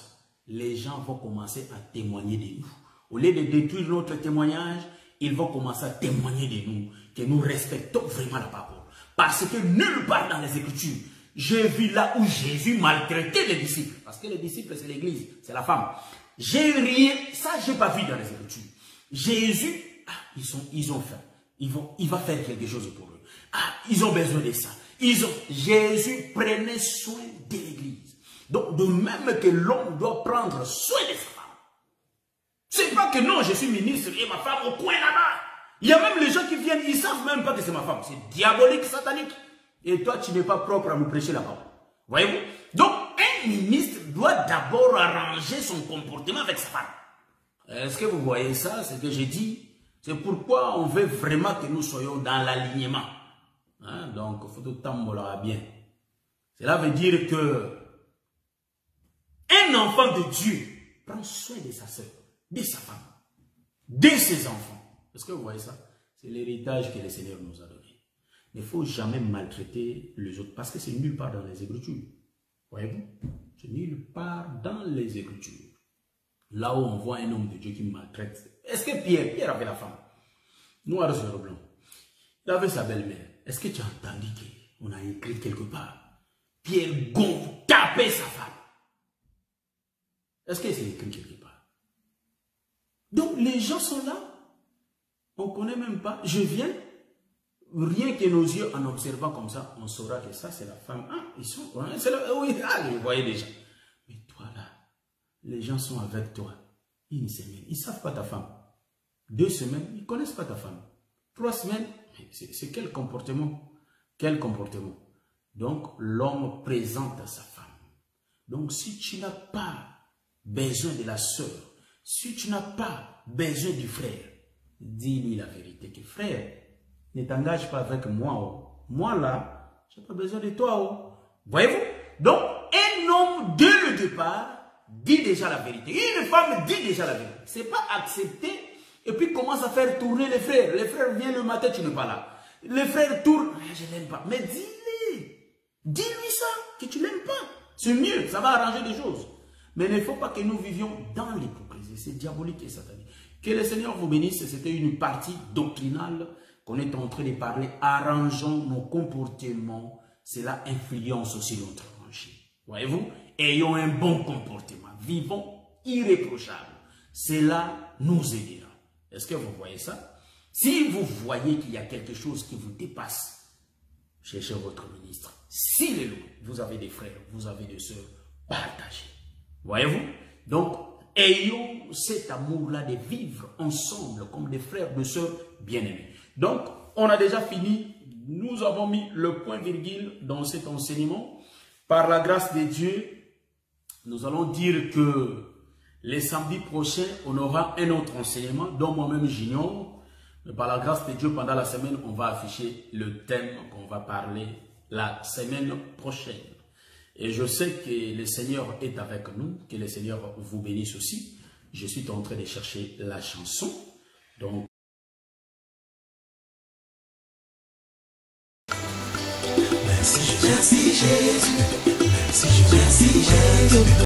Speaker 2: les gens vont commencer à témoigner de nous. Au lieu de détruire notre témoignage, ils vont commencer à témoigner de nous, que nous respectons vraiment la parole. Parce que nulle part dans les Écritures, j'ai vu là où Jésus maltraitait les disciples. Parce que les disciples, c'est l'église, c'est la femme. J'ai rien, ça je n'ai pas vu dans les Écritures. Jésus, ils ont faim. Il va faire quelque chose pour eux. Ils ont besoin de ça. Jésus prenait soin de l'église. Donc, de même que l'homme doit prendre soin de sa femme. C'est pas que non, je suis ministre et ma femme au coin là-bas. Il y a même les gens qui viennent, ils ne savent même pas que c'est ma femme. C'est diabolique, satanique. Et toi, tu n'es pas propre à nous prêcher la parole. Voyez-vous? Donc, un ministre doit d'abord arranger son comportement avec sa femme. Est-ce que vous voyez ça? C'est ce que j'ai dit. C'est pourquoi on veut vraiment que nous soyons dans l'alignement. Hein? Donc, il faut tout tambola bien. Cela veut dire que un enfant de Dieu prend soin de sa soeur, de sa femme, de ses enfants. Est-ce que vous voyez ça? C'est l'héritage que le Seigneur nous a donné. Il ne faut jamais maltraiter les autres parce que c'est nulle part dans les Écritures. Voyez-vous? C'est nulle part dans les Écritures. Là où on voit un homme de Dieu qui maltraite. Est-ce que Pierre avait la femme? Noir sur blanc. Il avait sa belle-mère. Est-ce que tu as entendu qu'on a écrit quelque part? Pierre tapait sa femme. Est-ce que c'est écrit quelque part? Donc les gens sont là. On ne connaît même pas. Je viens, rien que nos yeux en observant comme ça, on saura que ça c'est la femme. Ils sont, c'est là, oui, vous voyez déjà. Mais toi là, les gens sont avec toi. Une semaine, ils ne savent pas ta femme. 2 semaines, ils ne connaissent pas ta femme. 3 semaines, c'est quel comportement? Quel comportement? Donc l'homme présente à sa femme. Donc si tu n'as pas besoin de la sœur, si tu n'as pas besoin du frère, dis-lui la vérité que frère, ne t'engage pas avec moi. Oh. Moi là, je n'ai pas besoin de toi. Oh. Voyez-vous? Donc, un homme dès le départ dit déjà la vérité. Une femme dit déjà la vérité. Ce n'est pas accepter et puis commence à faire tourner les frères. Les frères viennent le matin, tu n'es pas là. Les frères tournent, je ne l'aime pas. Mais dis-lui. Dis-lui ça, que tu ne l'aimes pas. C'est mieux, ça va arranger les choses. Mais il ne faut pas que nous vivions dans l'hypocrisie. C'est diabolique et satanique. Que le Seigneur vous bénisse. C'était une partie doctrinale qu'on est en train de parler. Arrangeons nos comportements. Cela influence aussi notre évangile. Voyez-vous? Ayons un bon comportement. Vivons irréprochables. Cela nous aidera. Est-ce que vous voyez ça? Si vous voyez qu'il y a quelque chose qui vous dépasse, cherchez votre ministre. S'il est loin, vous avez des frères, vous avez des sœurs, partagez. Voyez-vous? Donc, ayons cet amour-là de vivre ensemble comme des frères, des sœurs bien-aimés. Donc, on a déjà fini. Nous avons mis le point virgule dans cet enseignement. Par la grâce de Dieu, nous allons dire que les samedis prochains, on aura un autre enseignement dont moi-même j'ignore. Mais par la grâce de Dieu, pendant la semaine, on va afficher le thème qu'on va parler la semaine prochaine. Et je sais que le Seigneur est avec nous, que le Seigneur vous bénisse aussi. Je suis en train de chercher la chanson. Donc,
Speaker 1: merci Jésus, merci Jésus.